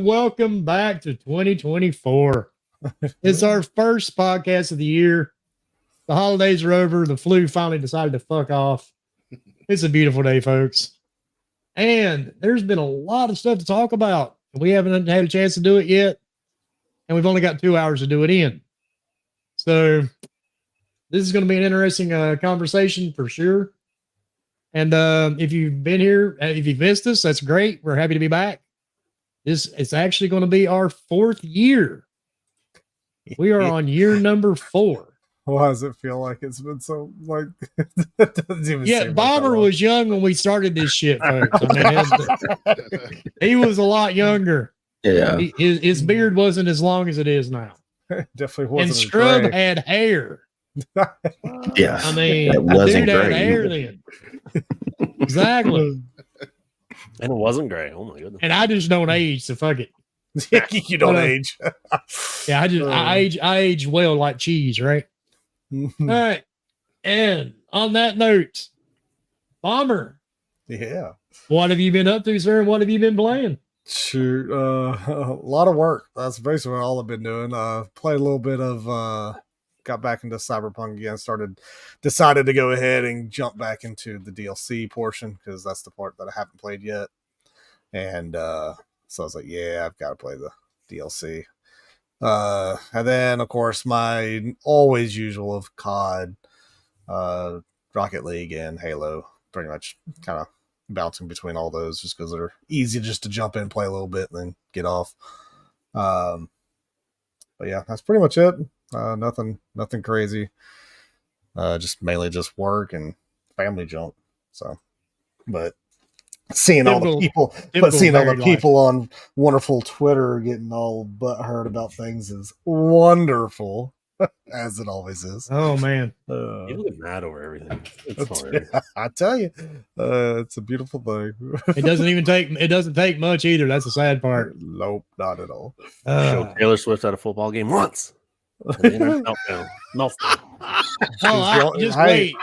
and welcome back to 2024. It's our first podcast of the year. The holidays are over. The flu finally decided to fuck off. It's a beautiful day, folks. And there's been a lot of stuff to talk about. We haven't had a chance to do it yet. And we've only got 2 hours to do it in. So this is going to be an interesting conversation for sure. And if you've been here, if you've missed us, that's great. We're happy to be back. This is actually going to be our 4th year. We are on year number 4. Why does it feel like it's been so like? Yeah, Bomber was young when we started this shit, folks. I mean, he was a lot younger. Yeah, his beard wasn't as long as it is now. Definitely wasn't. And Scrub had hair. yeah. I mean, It wasn't dude had great hair either. then. Exactly. And it wasn't gray. Oh my goodness. And I just don't age, so fuck it. You don't age. Yeah, I age well like cheese, right? All right. And on that note, Bomber. Yeah. What have you been up to, sir? And what have you been playing? Shoot, a lot of work. That's basically all I've been doing. Played a little bit of got back into Cyberpunk again, decided to go ahead and jump back into the DLC portion because that's the part that I haven't played yet. And so I was like, yeah, I've got to play the DLC. And then of course my always usual of COD, Rocket League and Halo, pretty much kind of bouncing between all those just because they're easy just to jump in, play a little bit, and then get off. But yeah, that's pretty much it. Nothing crazy. Just mainly just work and family junk. So, but seeing all the people on wonderful Twitter getting all butthurt about things is wonderful, as it always is. Oh man, people get mad over everything. It's hilarious. I tell you, it's a beautiful thing. It doesn't take much either. That's the sad part. Nope, not at all. Showed Taylor Swift at a football game once. Meltdown. Wait.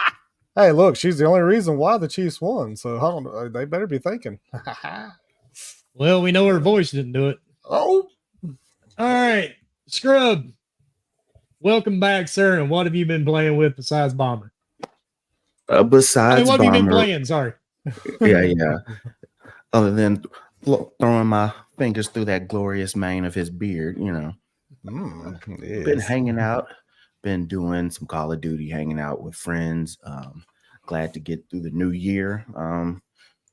Hey, look, she's the only reason why the Chiefs won. So I don't know, they better be thinking. Well, we know her voice didn't do it. Oh, all right, Scrub. Welcome back, sir. And what have you been playing with besides Bomber? What have Bomber, you been playing? Sorry. Yeah. Other than throwing my fingers through that glorious mane of his beard, yes. Been hanging out, been doing some Call of Duty, hanging out with friends. Glad to get through the new year.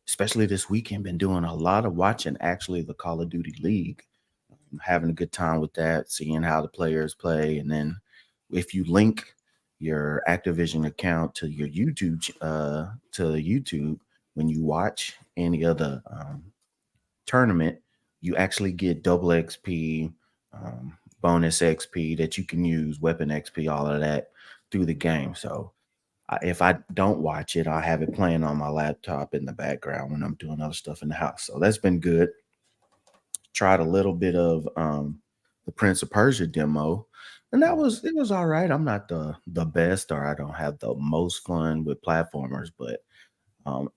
Especially this weekend, been doing a lot of watching actually the Call of Duty League. Having a good time with that, seeing how the players play, and then if you link your Activision account to your YouTube, when you watch any other tournament, you actually get double XP, bonus XP that you can use, weapon XP, all of that through the game. So if I don't watch it, I have it playing on my laptop in the background when I'm doing other stuff in the house. So that's been good. Tried a little bit of the Prince of Persia demo, and it was all right. I'm not the best, or I don't have the most fun with platformers, but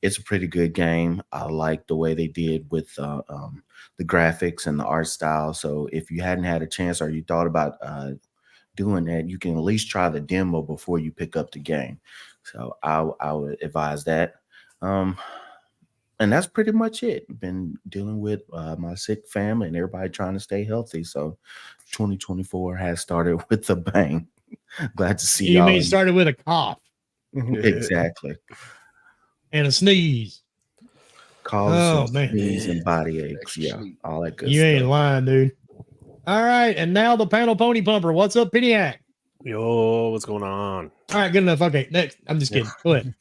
it's a pretty good game. I like the way they did with the graphics and the art style. So if you hadn't had a chance or you thought about doing that, you can at least try the demo before you pick up the game. So I would advise that. And that's pretty much it. Been dealing with my sick family and everybody trying to stay healthy. So 2024 has started with a bang. Glad to see you. You mean started with a cough? Exactly. And a sneeze. Sneeze and body aches. Yeah, all that good stuff. You ain't lying, dude. All right, and now the panel pony pumper. What's up, Piniac? Yo, what's going on? All right, good enough. Okay, next. I'm just kidding. Go ahead.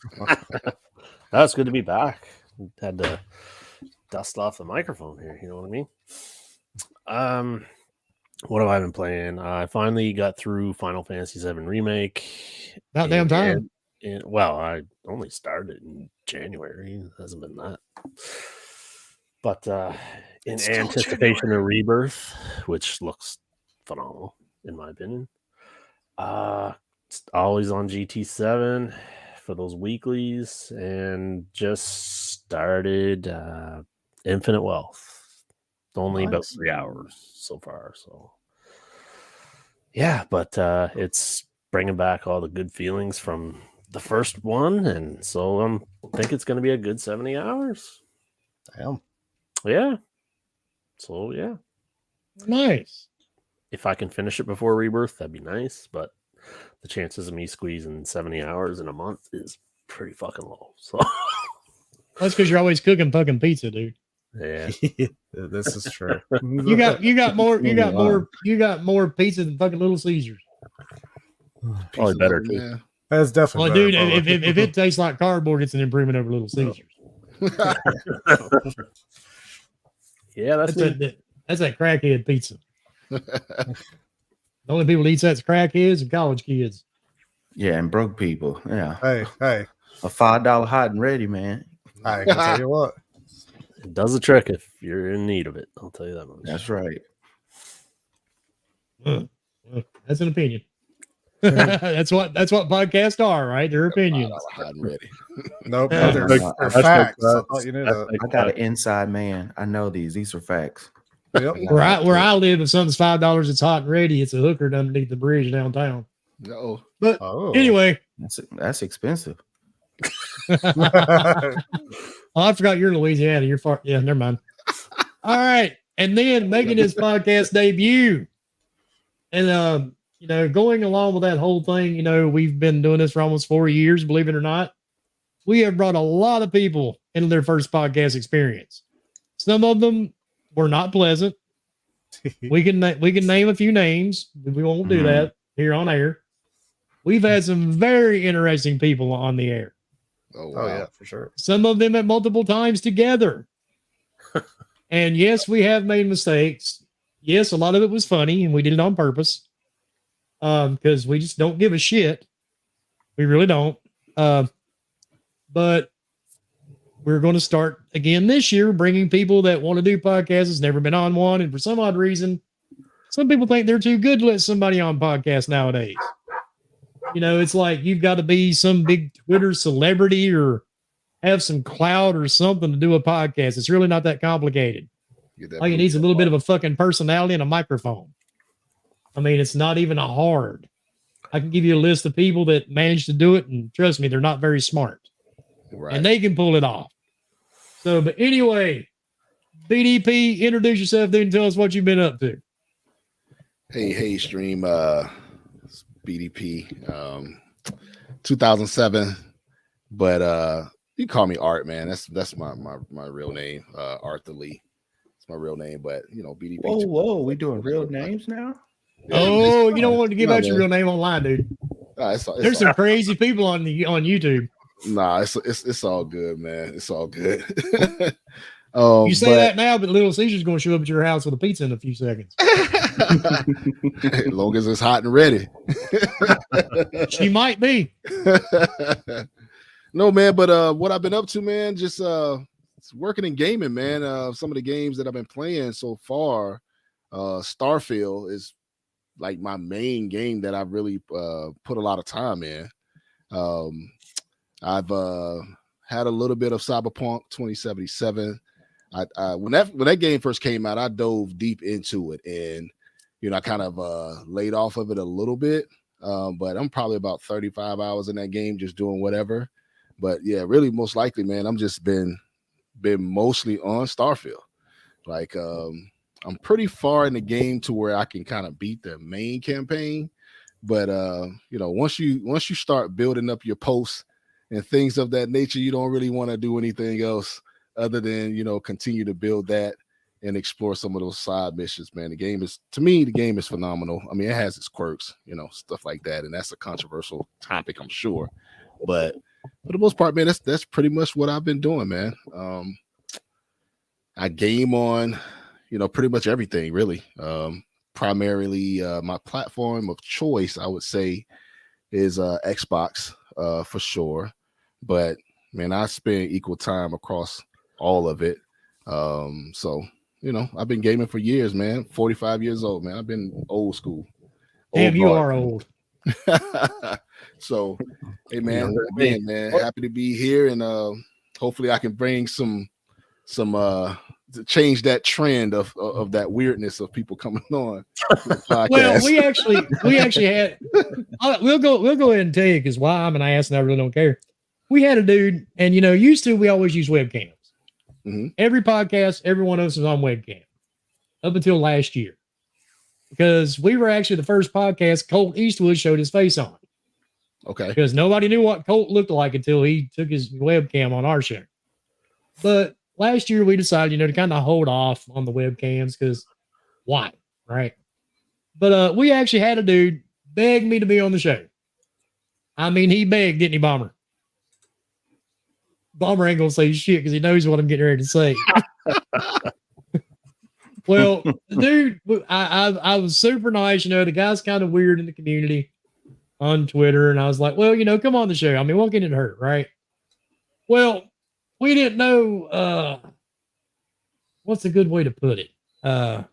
That's good to be back. Had to dust off the microphone here. You know what I mean? What have I been playing? I finally got through Final Fantasy VII Remake. About damn time. Well, I only started in January. It hasn't been that. But in anticipation of Rebirth, which looks phenomenal, in my opinion. It's always on GT7 for those weeklies, and just started Infinite Wealth. Only about Nice. 3 hours so far. So, yeah, but it's bringing back all the good feelings from the first one. And so I think it's going to be a good 70 hours. Damn. Yeah. So, yeah. Nice. If I can finish it before Rebirth, that'd be nice. But the chances of me squeezing 70 hours in a month is pretty fucking low. So, That's because you're always cooking fucking pizza, dude. yeah. This is true. You got more pizza than fucking Little Caesars. Probably better, too. man. That's definitely Well, better, dude, probably. if it tastes like cardboard, it's an improvement over Little Caesars. Yeah, that's me. That's that crackhead pizza. The only people that eat that's crackheads and college kids. Yeah, and broke people. Yeah. Hey, A $5 hot and ready, man. I can tell you what. It does a trick if you're in need of it. I'll tell you that much. That's right. That's an opinion. that's what podcasts are, right? They're opinions. Hot and ready. Nope, Yeah. they're That's facts. I facts. thought you knew that. I got an inside man. I know these. These are facts. Yep. Where I live, if something's $5, it's hot and ready. It's a hooker underneath the bridge downtown. No. But Oh. anyway, That's expensive. oh, I forgot you're in Louisiana. You're far. Yeah, never mind. All right, and then making his podcast debut, and going along with that whole thing, we've been doing this for almost 4 years. Believe it or not, we have brought a lot of people into their first podcast experience. Some of them were not pleasant. We can name a few names. We won't do that here on air. We've had some very interesting people on the air. Oh, wow. Oh yeah, for sure. Some of them at multiple times together. And yes, we have made mistakes. Yes, a lot of it was funny, and we did it on purpose. Because we just don't give a shit. We really don't. But we're going to start again this year, bringing people that want to do podcasts, has never been on one, and for some odd reason, some people think they're too good to let somebody on podcast nowadays. It's like you've got to be some big Twitter celebrity or have some clout or something to do a podcast. It's really not that complicated. All you need is a little bit of a fucking personality and a microphone. I mean, it's not even hard. I can give you a list of people that managed to do it, and trust me, they're not very smart. Right. And they can pull it off. So, but anyway, BDP, introduce yourself, dude, and tell us what you've been up to. Hey, stream. It's BDP. 2007, but you call me Art, man. That's my real name, Arthur Lee. It's my real name, but BDP. Whoa. We doing real names now? Oh, you don't want to give out your real name online, dude. There's some crazy people on YouTube. Nah, it's all good, man. It's all good. You say that now, but Little Caesar's going to show up at your house with a pizza in a few seconds. As long as it's hot and ready. She might be. No, man, but what I've been up to, man, just working in gaming, man. Some of the games that I've been playing so far, Starfield is like my main game that I've really put a lot of time in. I've had a little bit of Cyberpunk 2077. When that game first came out, I dove deep into it, and I kind of laid off of it a little bit. But I'm probably about 35 hours in that game, just doing whatever. But yeah, really, most likely, man, I'm just been mostly on Starfield. Like, I'm pretty far in the game to where I can kind of beat the main campaign. But once you start building up your posts and things of that nature, you don't really want to do anything else other than continue to build that and explore some of those side missions, man. The game is phenomenal. I mean, it has its quirks, stuff like that, and that's a controversial topic, I'm sure. But for the most part, man, that's pretty much what I've been doing, man. I game on, pretty much everything, really. Primarily, my platform of choice, I would say, is Xbox, for sure. But man, I spend equal time across all of it. So I've been gaming for years, man. 45 years old, man. I've been old school. Damn, you are old. So, hey, man, again, man, happy to be here, and hopefully I can bring some to change that trend of that weirdness of people coming on the podcast. Well, we actually had. We'll go ahead and tell you because why I'm an ass and I really don't care. We had a dude, and used to we always use webcams. Mhm. Every podcast, every one of us was on webcam up until last year because we were actually the first podcast Colt Eastwood showed his face on Okay. because nobody knew what Colt looked like until he took his webcam on our show. But last year we decided, to kind of hold off on the webcams because why, right? But we actually had a dude beg me to be on the show. I mean, he begged, didn't he, Bomber? Bomber ain't gonna say shit because he knows what I'm getting ready to say. Well, dude, I was super nice. The guy's kind of weird in the community on Twitter, and I was like, well, come on the show. I mean, what can it hurt, right? Well, we didn't know what's a good way to put it. Damn,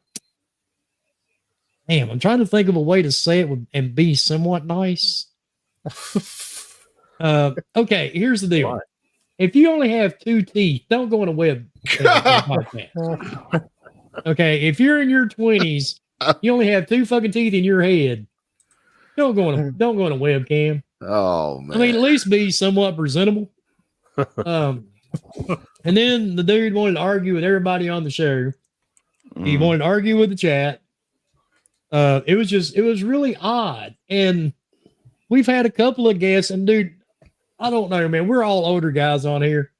I'm trying to think of a way to say it and be somewhat nice. Okay, here's the deal. Why? If you only have 2 teeth, don't go on a web podcast. Okay, if you're in your 20s, you only have 2 fucking teeth in your head. Don't go on a webcam. Oh man. I mean, at least be somewhat presentable. And then the dude wanted to argue with everybody on the show. He Mm. wanted to argue with the chat. It was really odd. And we've had a couple of guests, and dude, I don't know, man. We're all older guys on here.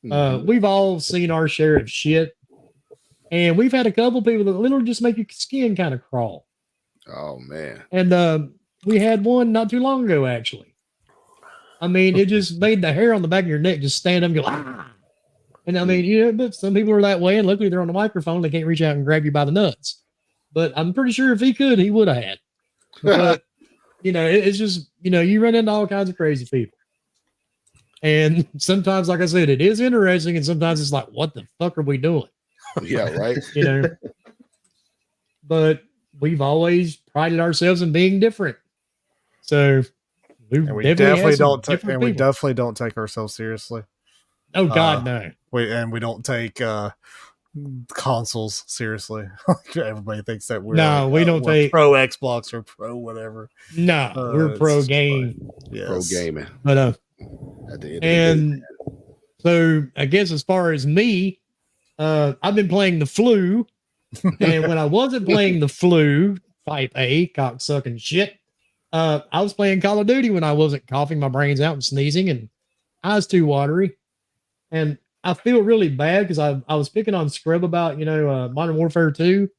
We've all seen our share of shit. And we've had a couple people that literally just make your skin kind of crawl. Oh man. And we had one not too long ago, actually. I mean, it just made the hair on the back of your neck just stand up and go, ah. And I mean, but some people are that way, and luckily they're on the microphone. They can't reach out and grab you by the nuts. But I'm pretty sure if he could, he would have had. But, it's just, you run into all kinds of crazy people. And sometimes, like I said, it is interesting, and sometimes it's like, what the fuck are we doing? Yeah, right. But we've always prided ourselves in being different. So We definitely don't take ourselves seriously. Oh God, no. We don't take consoles seriously. Everybody thinks that we're we don't take pro Xbox or pro whatever. No, we're pro it's game. Yes. Pro gaming. But At the end of the day. and so I guess as far as me, I've been playing the flu, and when I wasn't playing the flu, type A, cocksucking shit, I was playing Call of Duty when I wasn't coughing my brains out and sneezing and eyes too watery. And I feel really bad because I was picking on Scrub about, Modern Warfare 2,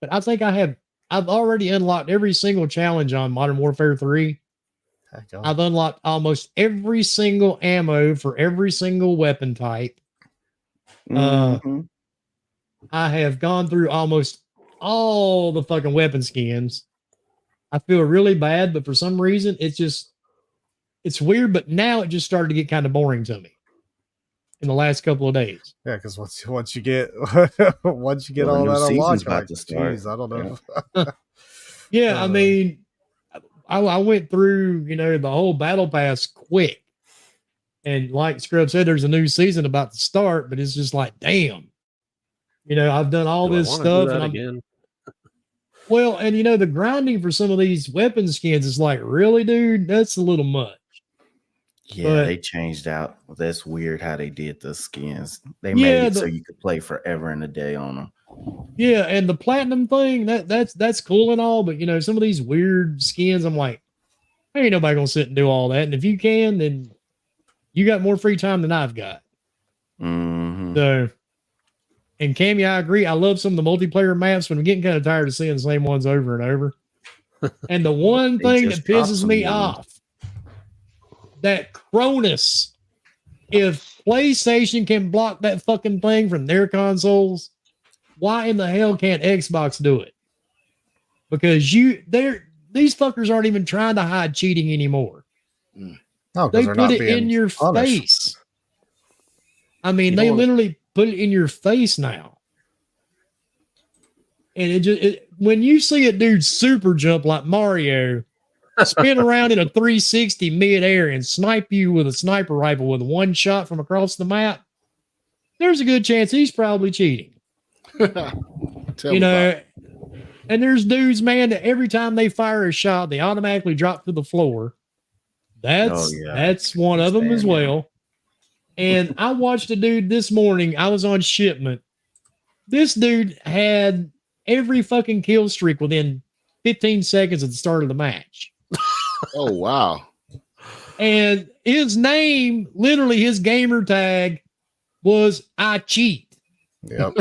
but I think I've already unlocked every single challenge on Modern Warfare 3. I've unlocked almost every single ammo for every single weapon type. Mhm. I have gone through almost all the fucking weapon skins. I feel really bad, but for some reason, it's weird. But now it just started to get kind of boring to me in the last couple of days. Yeah, because once you get once you get Well, the all new that unlocked, season's you're about like, to start. geez, I don't know. Yeah, I mean, I went through the whole battle pass quick, and like Scrub said, there's a new season about to start, but it's just like, damn, I've done all Do I this wanna do stuff, that and again. well, and the grinding for some of these weapon skins is like, really, dude, that's a little much. Yeah, But- they changed out. That's weird how they did the skins. They Yeah, made it so you could play forever and a day on them. Yeah, and the platinum thing, that's cool and all, but some of these weird skins, I'm like, ain't nobody gonna sit and do all that. And if you can, then you got more free time than I've got. Mhm. So, and Cammy, I agree. I love some of the multiplayer maps, but I'm getting kind of tired of seeing the same ones over and over. And the one They thing just that dropped pisses some me new ones. off, that Cronus, if PlayStation can block that fucking thing from their consoles, why in the hell can't Xbox do it? Because these fuckers aren't even trying to hide cheating anymore. No, 'cause They they're put not it being in your punished. face. I mean, You they know- literally put it in your face now. And when you see a dude super jump like Mario, spin around in a 360 midair and snipe you with a sniper rifle with one shot from across the map, there's a good chance he's probably cheating. Tell You me know, about it. and there's dudes, man, that every time they fire a shot, they automatically drop to the floor. That's one of them as Understand, yeah. well. And I watched a dude this morning. I was on shipment. This dude had every fucking kill streak within 15 seconds at the start of the match. Oh wow. And his name, literally his gamer tag, was I cheat. Yep.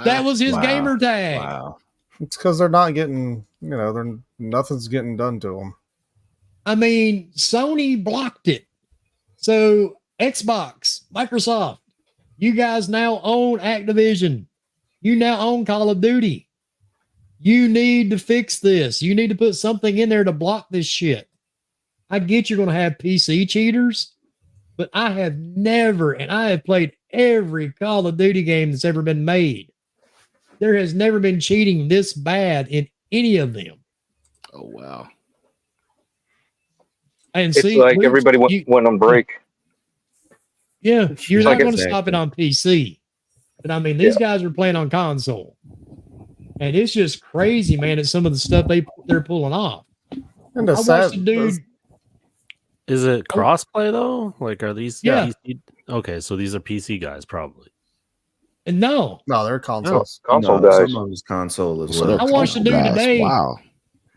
That was his Wow. gamer tag. Wow. It's because they're not getting, nothing's getting done to them. I mean, Sony blocked it. So Xbox, Microsoft, you guys now own Activision. You now own Call of Duty. You need to fix this. You need to put something in there to block this shit. I get you're going to have PC cheaters, but I have never, and I have played every Call of Duty game that's ever been made. There has never been cheating this bad in any of them. Oh wow. And It's see, like Luke, everybody went on break. yeah, you're like not going to stop exactly. it on PC. But I mean, these guys are playing on console. And it's just crazy, man, at some of the stuff they're pulling off. And I watched a dude. Is it crossplay though? Like, are these? Yeah. PC? Okay, so these are PC guys probably. And no, No, they're consoles. Console No, guys. some of his console as So well. they're I watched a dude guys. today. Wow.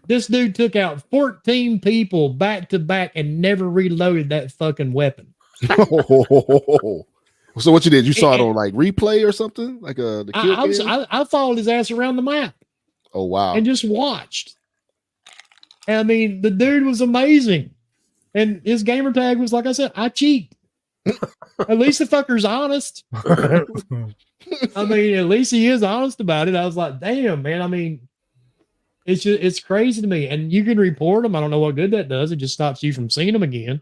this dude took out 14 people back to back and never reloaded that fucking weapon. So what you did? You saw it on like replay or something? Like the kill cam? I followed his ass around the map Oh wow. and just watched. And I mean, the dude was amazing. And his gamer tag was, like I said, I cheat. At least the fucker's honest. I mean, at least he is honest about it. I was like, damn, man. I mean, it's crazy to me. And you can report them. I don't know what good that does. It just stops you from seeing them again.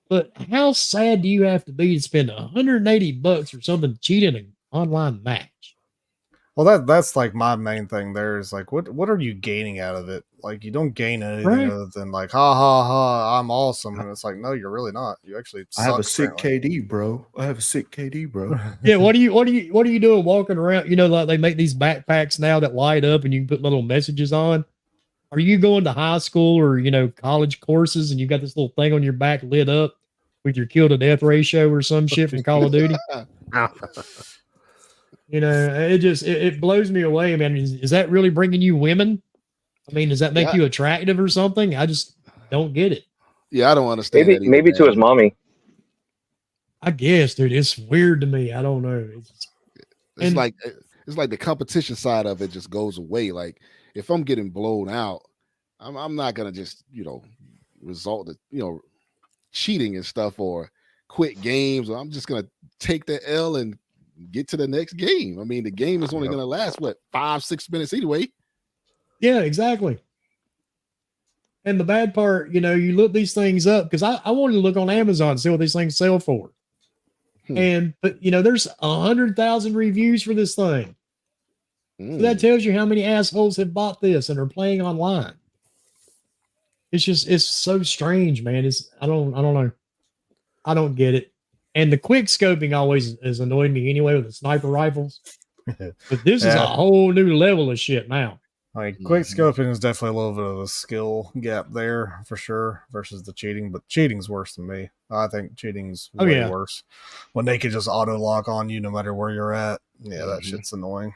But how sad do you have to be to spend $180 or something to cheat in an online match? Well, that's like my main thing there is like, what are you gaining out of it? Like, you don't gain anything Right. other than like, ha ha ha, I'm awesome. And it's like, no, you're really not. You actually I have a suck, sick apparently. KD, bro. I have a sick KD, bro. Yeah, what are you doing walking around? You know, like they make these backpacks now that light up and you can put little messages on. Are you going to high school or college courses and you got this little thing on your back lit up with your kill to death ratio or some shit from Call of Duty? It blows me away, man. Is that really bringing you women? I mean, does that make you attractive or something? I just don't get it. Yeah, I don't understand. that either, Maybe to man. his mommy. I guess, dude, it's weird to me. I don't know. It's like the competition side of it just goes away. Like if I'm getting blown out, I'm not gonna just resort to cheating and stuff or quit games. I'm just gonna take the L and get to the next game. I mean, the game is only gonna last 5-6 minutes anyway. Yeah, exactly. And the bad part, you look these things up because I wanted to look on Amazon and see what these things sell for. But there's 100,000 reviews for this thing. So that tells you how many assholes have bought this and are playing online. It's so strange, man. I don't know. I don't get it. And the quick scoping always has annoyed me anyway with the sniper rifles. But this is a whole new level of shit now. Like quick scoping is definitely a little bit of a skill gap there for sure versus the cheating, but cheating's worse than me. I think cheating's way worse. When they can just auto lock on you no matter where you're at. Yeah, that shit's annoying.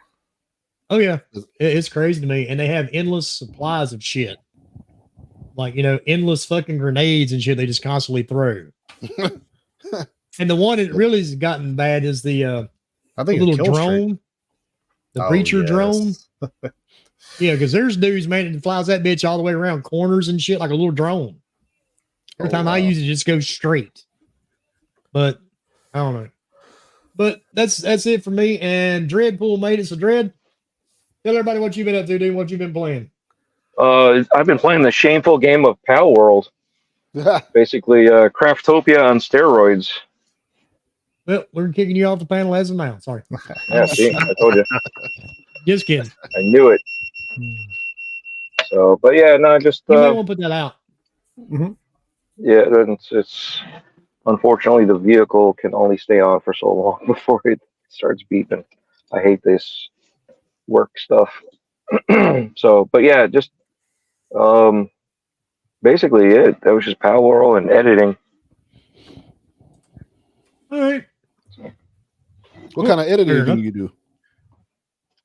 Oh yeah, it's crazy to me. And they have endless supplies of shit, like endless fucking grenades and shit. They just constantly throw. And the one that really has gotten bad is the I think the little kill streak. drone, the breacher drone. Yeah, because there's dudes, man, that flies that bitch all the way around corners and shit like a little drone. Every time I use it, just goes straight. But I don't know. But that's it for me. And Dreadpool made it. So Dread, tell everybody what you've been up to, dude. What you've been playing. I've been playing the shameful game of Pal World. Basically, Craftopia on steroids. Well, we're kicking you off the panel as of now. Sorry. Yeah, see, I told you. Just kidding. I knew it. So, but yeah, no, just You might want to put that out. yeah, it's unfortunately, the vehicle can only stay on for so long before it starts beeping. I hate this work stuff. So, but yeah, just basically it. That was just Power World and editing. All right. What kind of Fair editing do enough. you do?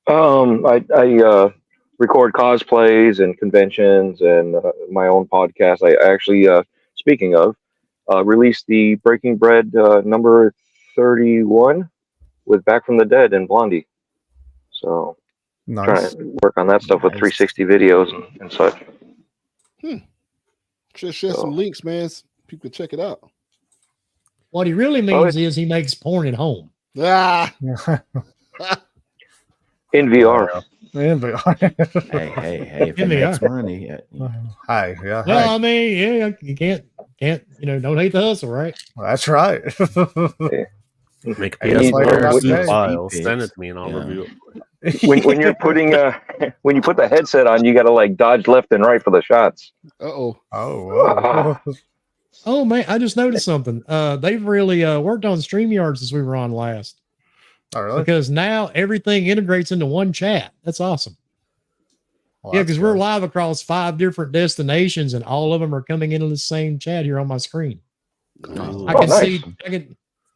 I record cosplays and conventions and my own podcast. I actually, speaking of, released the Breaking Bread number 31 with Back from the Dead and Blondie. So trying Nice. to work on that stuff with Nice. 360 videos and such. Share some links, man. People can check it out. What he really means is he makes porn at home. Ah, In VR. Hey, if it In the makes eye. money, Hi, yeah. Well, hi. I mean, yeah, you can't, don't hate the hustle, right? That's right. Make a Hey, that's why you're not PS4 gay. file, Pics. send it to me, and I'll Yeah. review it. When you're putting when you put the headset on, you got to like dodge left and right for the shots. oh. Oh, wow. Oh man, I just noticed something. They've really worked on StreamYard since we were on last, Oh, really? because now everything integrates into one chat. That's awesome. Well, Yeah, that's because we're good. live across 5 different destinations, and all of them are coming into the same chat here on my screen. I Oh, can nice. see,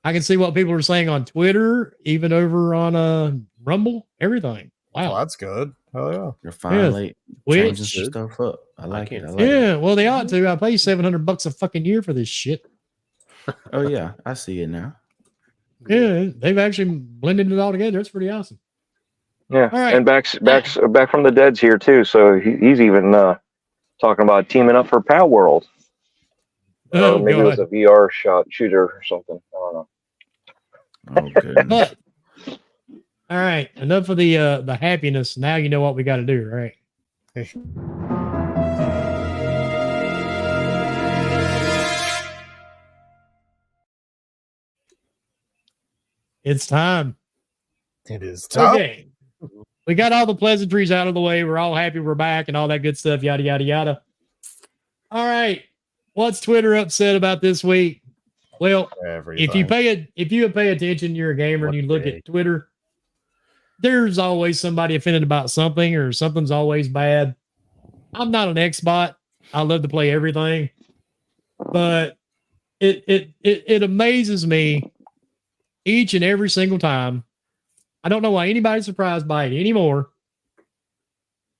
I can see what people are saying on Twitter, even over on Rumble, everything. Well, Wow. that's good. Hell yeah. you're finally changing Twitch. some stuff up. I like it. can't I like it. Yeah, well, they ought to. I pay $700 a fucking year for this shit. Oh yeah, I see it now. Yeah, they've actually blended it all together. It's pretty awesome. Yeah, All right. and back from the Dead's here too. So he's even talking about teaming up for Power World. Oh, Maybe it was God. a VR shooter or something. I don't know. Oh goodness. But, all right, enough of the happiness. Now you know what we got to do, right? It's time. It is tough. Okay. We got all the pleasantries out of the way. We're all happy we're back and all that good stuff, yada, yada, yada. All right. What's Twitter upset about this week? Well, Everything. if you pay attention, you're a gamer and you look Okay. at Twitter, there's always somebody offended about something or something's always bad. I'm not an Xbot. I love to play everything, but it amazes me each and every single time. I don't know why anybody's surprised by it anymore.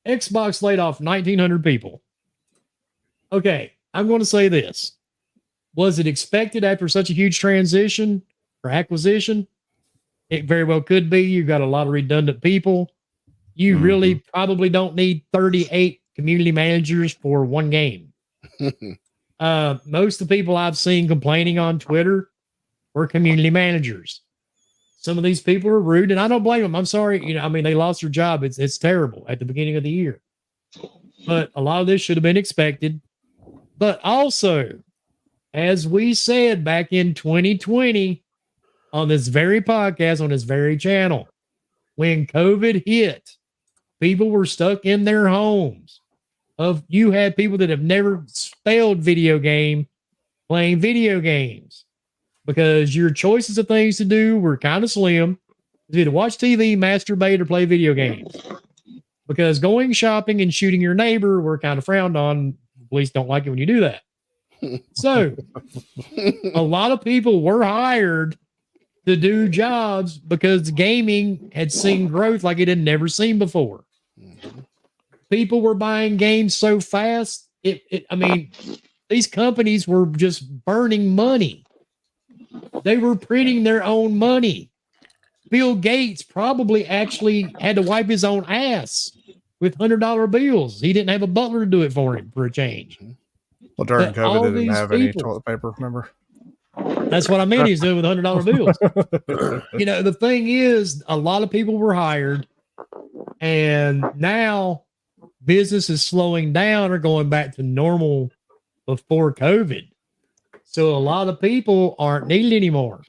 Xbox laid off 1,900 people. Okay, I'm going to say this. Was it expected after such a huge transition or acquisition? It very well could be. You've got a lot of redundant people. You really probably don't need 38 community managers for one game. Most of the people I've seen complaining on Twitter were community managers. Some of these people are rude, and I don't blame them. I'm sorry. They lost their job. It's terrible at the beginning of the year. But a lot of this should have been expected. But also, as we said back in 2020 on this very podcast, on this very channel, when COVID hit, people were stuck in their homes. You had people that have never spelled video game playing video games because your choices of things to do were kind of slim. It's either watch TV, masturbate, or play video games. Because going shopping and shooting your neighbor were kind of frowned on. Police don't like it when you do that. So a lot of people were hired to do jobs because gaming had seen growth like it had never seen before. People were buying games so fast. These companies were just burning money. They were printing their own money. Bill Gates probably actually had to wipe his own ass with $100 bills. He didn't have a butler to do it for him for a change. Well, during But all COVID, they didn't these have any people- toilet paper, remember? That's what I mean. He's doing with $100 bills. The thing is, a lot of people were hired, and now business is slowing down or going back to normal before COVID. So a lot of people aren't needed anymore.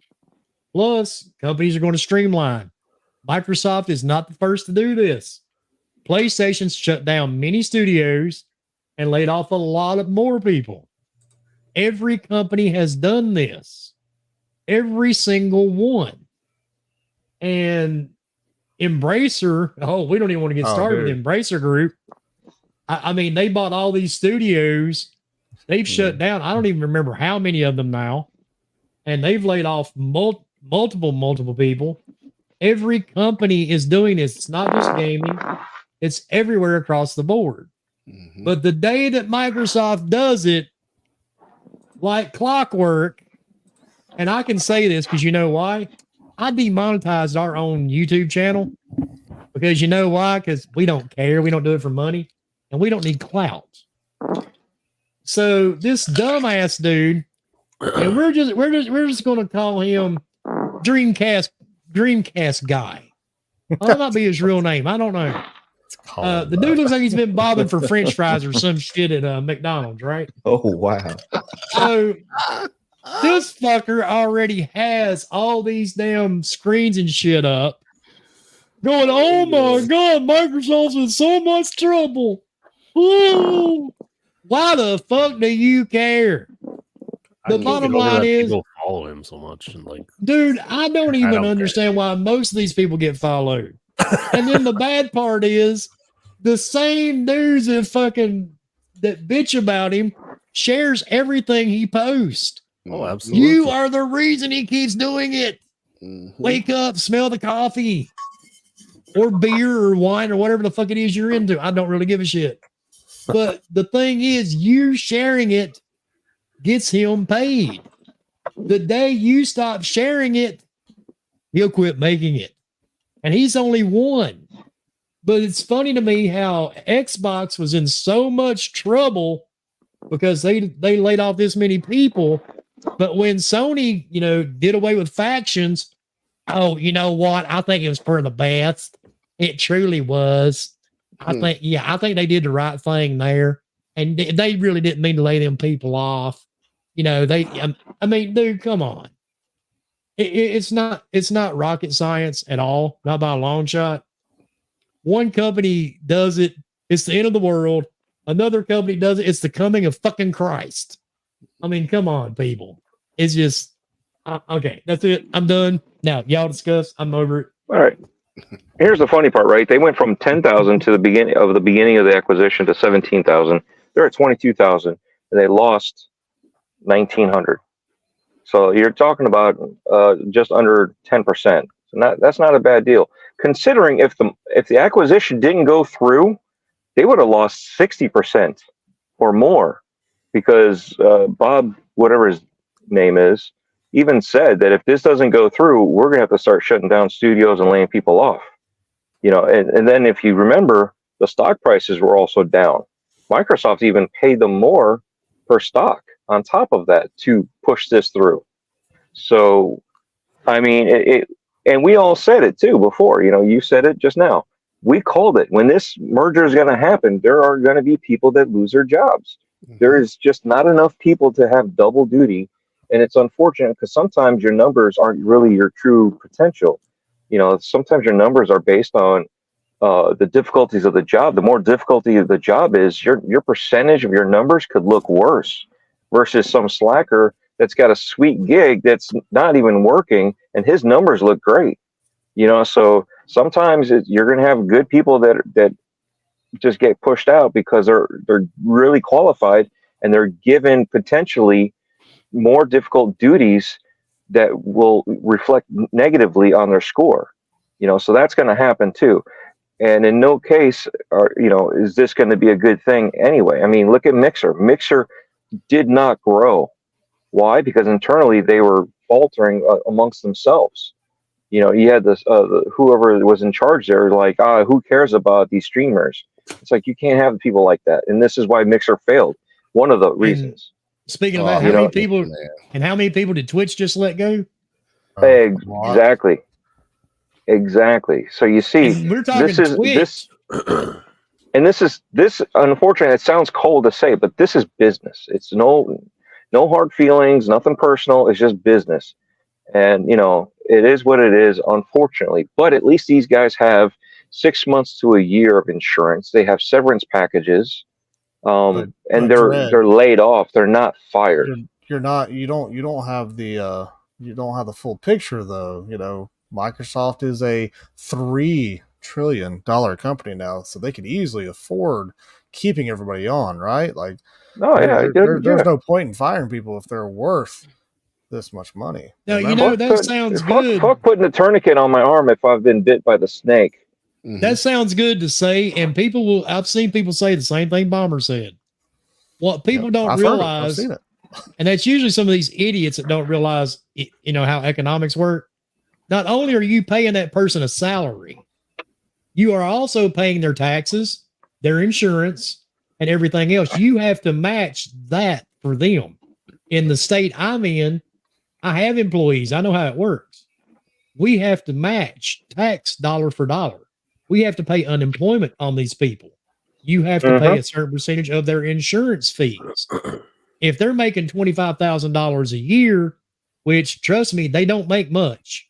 Plus, companies are going to streamline. Microsoft is not the first to do this. PlayStation shut down many studios and laid off a lot of more people. Every company has done this. Every single one. And Embracer, we don't even want to get started with Embracer Group. I mean, they bought all these studios. They've shut down. I don't even remember how many of them now. And they've laid off multiple people. Every company is doing this. It's not just gaming. It's everywhere across the board. Mhm. But the day that Microsoft does it like clockwork, and I can say this because you know why? I demonetized our own YouTube channel because you know why? Because we don't care. We don't do it for money and we don't need clout. So this dumbass dude, and we're just gonna call him Dreamcast guy. Well, that might be his real name. I don't know. The dude looks like he's been bobbing for French fries or some shit at McDonald's, right? Oh wow. So this fucker already has all these damn screens and shit up. Going, oh my God, Microsoft's in so much trouble. Ooh. Why the fuck do you care? The bottom line is, people follow him so much, and like, dude, I don't even don't understand why most of these people get followed. And then the bad part is the same dudes that bitch about him shares everything he posts. oh, absolutely. You are the reason he keeps doing it. Mhm. Wake up, smell the coffee or beer or wine or whatever the fuck it is you're into. I don't really give a shit. But the thing is, you sharing it gets him paid. The day you stop sharing it, he'll quit making it. And he's only one. But it's funny to me how Xbox was in so much trouble because they laid off this many people. But when Sony, did away with factions, oh, you know what? I think it was for the best. It truly was. I think they did the right thing there. And they really didn't mean to lay them people off. I mean, dude, come on. It's not rocket science at all, not by a long shot. One company does it, it's the end of the world. Another company does it, it's the coming of fucking Christ. I mean, come on, people. It's just okay. That's it. I'm done. Now, y'all discuss. I'm over it. All right. Here's the funny part, right? They went from 10,000 to the beginning of the acquisition to 17,000. They're at 22,000, and they lost 1,900. So you're talking about just under 10%. So that's not a bad deal, considering if the acquisition didn't go through, they would have lost 60% or more, because Bob, whatever his name is, even said that if this doesn't go through, we're gonna have to start shutting down studios and laying people off. And then if you remember, the stock prices were also down. Microsoft even paid them more per stock on top of that to push this through. So, I mean, and we all said it too before. You said it just now. We called it. When this merger is going to happen, there are going to be people that lose their jobs. Mm-hmm. There is just not enough people to have double duty. And it's unfortunate because sometimes your numbers aren't really your true potential. Sometimes your numbers are based on the difficulties of the job. The more difficulty of the job is, your percentage of your numbers could look worse versus some slacker that's got a sweet gig that's not even working and his numbers look great. So sometimes you're going to have good people that just get pushed out because they're really qualified and they're given potentially more difficult duties that will reflect negatively on their score. So that's going to happen too. And in no case is this going to be a good thing anyway. I mean, look at Mixer. Mixer did not grow. Why? Because internally they were faltering amongst themselves. You had this whoever was in charge there, like, who cares about these streamers? It's like, you can't have people like that, and this is why Mixer failed. One of the reasons. Speaking of that, how many people did Twitch just let go? Exactly. So you see, we're talking Twitch. And this. Unfortunately, it sounds cold to say, but this is business. It's no hard feelings, nothing personal. It's just business, and it is what it is. Unfortunately, but at least these guys have 6 months to a year of insurance. They have severance packages. But and Dredd, they're laid off. They're not fired. you're not you don't have the full picture though. You know, Microsoft is a $3 trillion company now, so they could easily afford keeping everybody on, right? Like, Oh yeah, there's no point in firing people if they're worth this much money. No, you Remember? know, that sounds good. Fuck putting a tourniquet on my arm if I've been bit by the snake. Mhm. That sounds good to say, and I've seen people say the same thing Bomber said. What people Yep, don't I've heard it. I've realize, seen it. and that's usually some of these idiots that don't realize, you know, how economics work. Not only are you paying that person a salary, you are also paying their taxes, their insurance, and everything else. You have to match that for them. In the state I'm in, I have employees. I know how it works. We have to match tax dollar for dollar. We have to pay unemployment on these people. You have to pay a certain percentage of their insurance fees. If they're making $25,000 a year, which trust me, they don't make much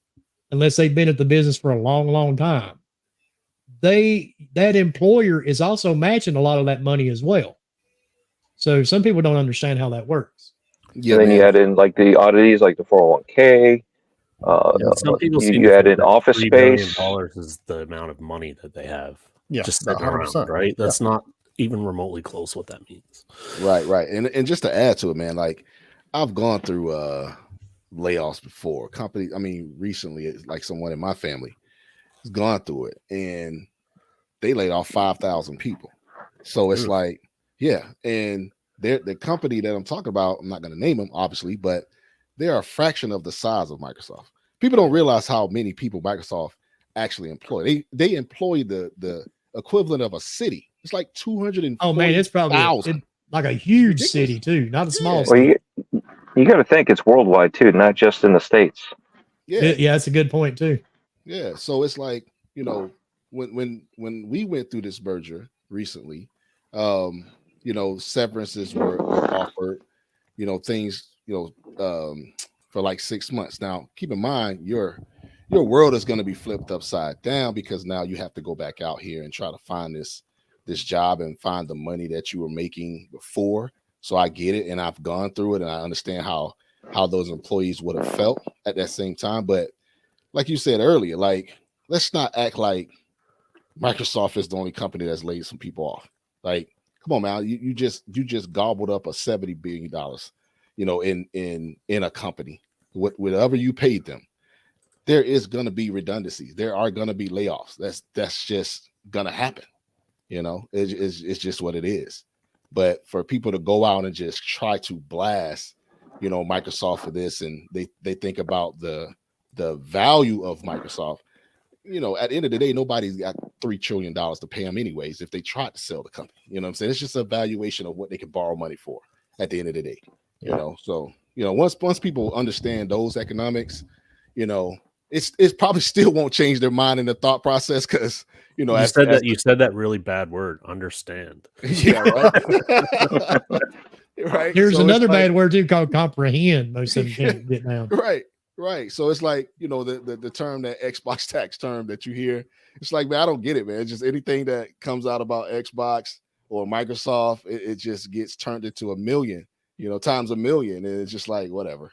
unless they've been at the business for a long, long time. That employer is also matching a lot of that money as well. So some people don't understand how that works. Yeah, And then you man. add in like the oddities, like the 401k. Some people seem you to add think in that office $3 billion space. is the amount of money that they have Yeah, just no, sitting around, 100%. right? That's not even remotely close what that means. Right. And just to add to it, man, like I've gone through layoffs before. Companies, I mean, recently, it's like someone in my family has gone through it and they laid off 5,000 people. So it's like, yeah, and the company that I'm talking about, I'm not going to name them, obviously, but they're a fraction of the size of Microsoft. People don't realize how many people Microsoft actually employ. They employ the equivalent of a city. It's like 240,000. Oh man, it's probably like a huge city too, not a small Yeah. Well, city. you got to think it's worldwide too, not just in the States. Yeah, that's a good point too. Yeah. So it's like, you know, when we went through this merger recently, you know, severances were offered, you know, things, you know, for like 6 months. Now, keep in mind your world is going to be flipped upside down because now you have to go back out here and try to find this job and find the money that you were making before. So I get it, and I've gone through it, and I understand how those employees would have felt at that same time. But like you said earlier, like let's not act like Microsoft is the only company that's laid some people off. Like, come on, man, you just gobbled up a $70 billion, you know, in a company. Whatever you paid them, there is going to be redundancies. There are going to be layoffs. That's just going to happen. You know, it's just what it is. But for people to go out and just try to blast, you know, Microsoft for this, and they think about the value of Microsoft, you know, at the end of the day, nobody's got $3 trillion to pay them anyways if they try to sell the company. You know what I'm saying? It's just a valuation of what they can borrow money for at the end of the day. You know, so, you know, once people understand those economics, you know, it's probably still won't change their mind in the thought process because, you know, You said that really bad word, understand. Yeah, right. Right. There's So another it's like, bad word too called comprehend. Most of them can't get down. Right. So it's like, you know, the term, that Xbox tax term that you hear, it's like, man, I don't get it, man. It's just anything that comes out about Xbox or Microsoft, it just gets turned into a million, you know, times a million. And it's just like, whatever.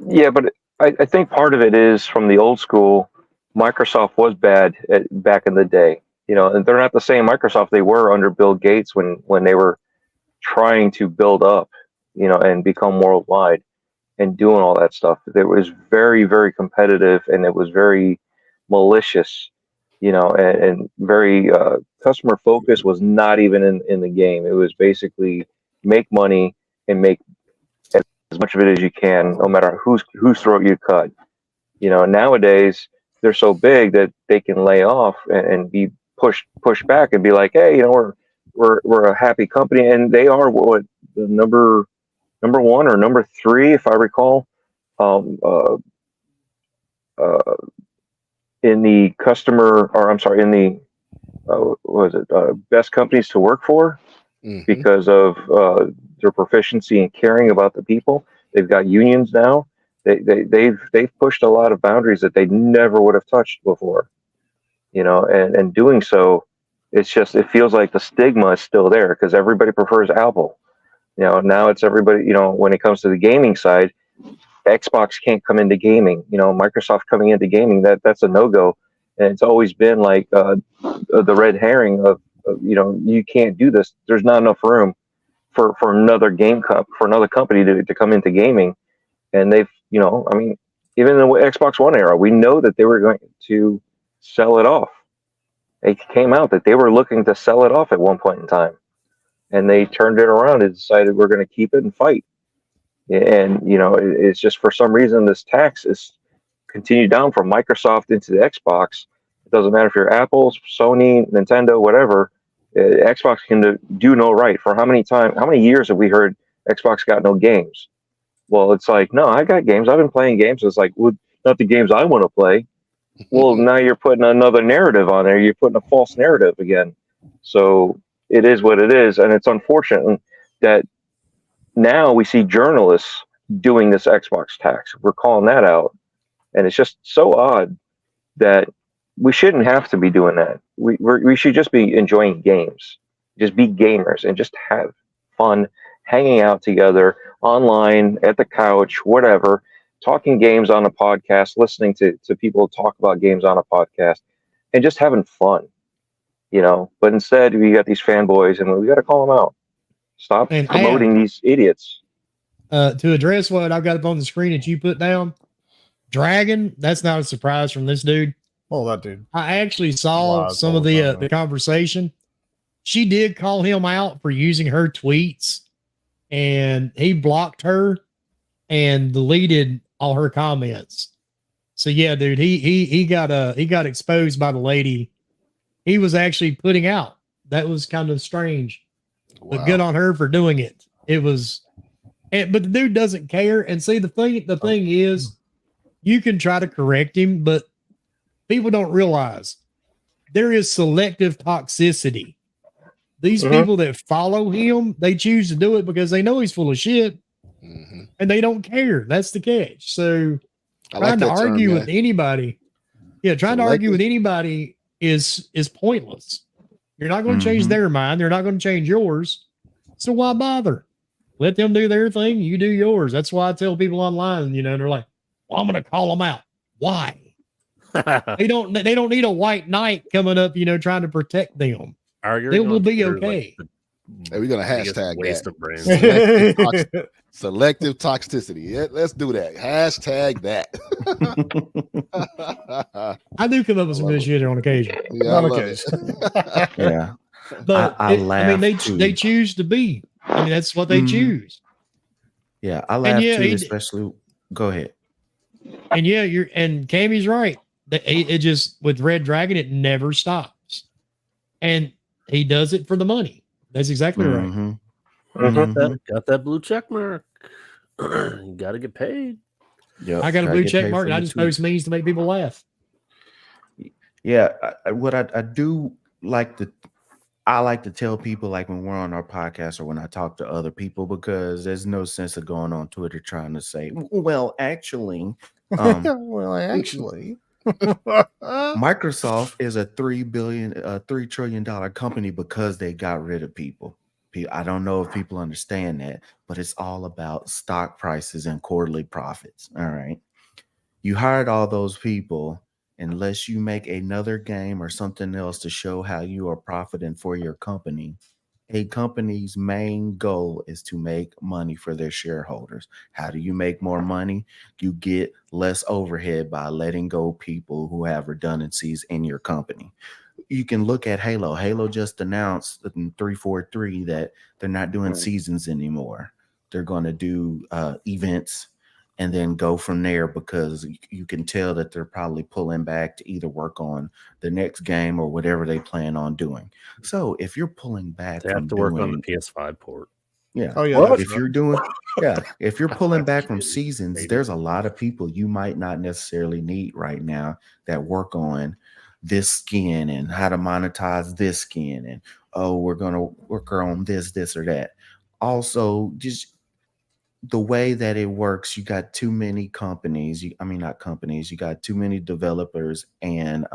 Yeah, but I think part of it is from the old school. Microsoft was bad back in the day, you know, and they're not the same Microsoft they were under Bill Gates when they were trying to build up, you know, and become worldwide and doing all that stuff. It was very, very competitive, and it was very malicious, you know, and very customer focus was not even in the game. It was basically make money and make as much of it as you can, no matter whose throat you cut. You know, nowadays they're so big that they can lay off and be pushed back and be like, hey, you know, we're a happy company, and they are what the number one or number 3, if I recall, in the customer, or I'm sorry, in the what was it, best companies to work for, because of their proficiency in caring about the people. They've got unions now. They've pushed a lot of boundaries that they never would have touched before, you know, and doing so It's just it feels like the stigma is still there because everybody prefers Apple. Now it's everybody. When it comes to the gaming side, Xbox can't come into gaming. Microsoft coming into gaming, that's a no go. And it's always been like the red herring of you can't do this. There's not enough room for another for another company to come into gaming. And they've I mean, even in the Xbox One era, we know that they were going to sell it off. It came out that they were looking to sell it off at one point in time, and they turned it around and decided we're going to keep it and fight. And it's just for some reason this tax is continued down from Microsoft into the Xbox. It doesn't matter if you're Apple, Sony, Nintendo, whatever. Xbox can do no right. For how many years have we heard Xbox got no games? Well, it's like, no, I got games. I've been playing games. It's like, well, not the games I want to play. Well, now you're putting another narrative on there. You're putting a false narrative again. So it is what it is. And it's unfortunate that now we see journalists doing this Xbox tax. We're calling that out. And it's just so odd that we shouldn't have to be doing that. We should just be enjoying games. Just be gamers and just have fun hanging out together online, at the couch, whatever, talking games on a podcast, listening to people talk about games on a podcast, and just having fun, But instead, we got these fanboys, and we got to call them out. Stop promoting these idiots. To address what I've got up on the screen that you put down, Dragon, that's not a surprise from this dude. Oh, that dude. I actually saw some of the conversation. She did call him out for using her tweets, and he blocked her and deleted all her comments. So yeah, dude, he got exposed by the lady he was actually putting out. That was kind of strange. Wow. But good on her for doing it. It was, but the dude doesn't care. And see, the thing is, you can try to correct him, but people don't realize there is selective toxicity. These people that follow him, they choose to do it because they know he's full of shit, and they don't care. That's the catch. So trying to argue with anybody, trying to argue with anybody is pointless. You're not going to change their mind. They're not going to change yours. So why bother? Let them do their thing. You do yours. That's why I tell people online, they're like, well, I'm going to call them out. Why? They don't need a white knight coming up, trying to protect them. They will be okay. Hey, we're gonna hashtag waste that. of brains. Selective toxicity. Yeah, let's do that. Hashtag that. I do come up with some good shit on occasion. Yeah, On occasion. Yeah. But I laugh they too. choose to be. That's what they choose. Yeah, I laugh yeah, too, especially. Go ahead. And and Cammy's right. It just with Red Dragon, it never stops, and he does it for the money. That's exactly right. Got that blue check mark. You got to get paid. Yep, I got a blue check mark, and I for just the tweet. post memes to make people laugh. Yeah, what I do like I like to tell people, like when we're on our podcast or when I talk to other people, because there's no sense of going on Twitter trying to say, well, actually, Well, actually, Microsoft is a $3 trillion company because they got rid of people. I don't know if people understand that, but it's all about stock prices and quarterly profits. All right. You hired all those people. Unless you make another game or something else to show how you are profiting for your company, a company's main goal is to make money for their shareholders. How do you make more money? You get less overhead by letting go people who have redundancies in your company. You can look at Halo. Halo just announced in 343 that they're not doing seasons anymore. They're going to do events and then go from there, because you can tell that they're probably pulling back to either work on the next game or whatever they plan on doing. So if you're pulling back, They have to work on the PS5 port. Yeah. Oh, yeah, Well, that's if right. you're doing, if you're pulling back from seasons, there's a lot of people you might not necessarily need right now that work on this skin and how to monetize this skin. And, we're going to work on this or that. Also, just the way that it works, you got too many companies. You got too many developers and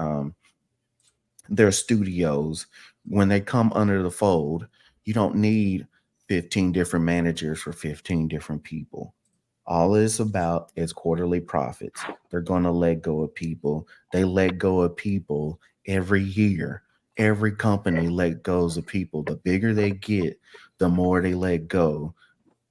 their studios, when they come under the fold, you don't need 15 different managers for 15 different people. All it's about is quarterly profits. They're going to let go of people. They let go of people every year. Every company let goes of people. The bigger they get, the more they let go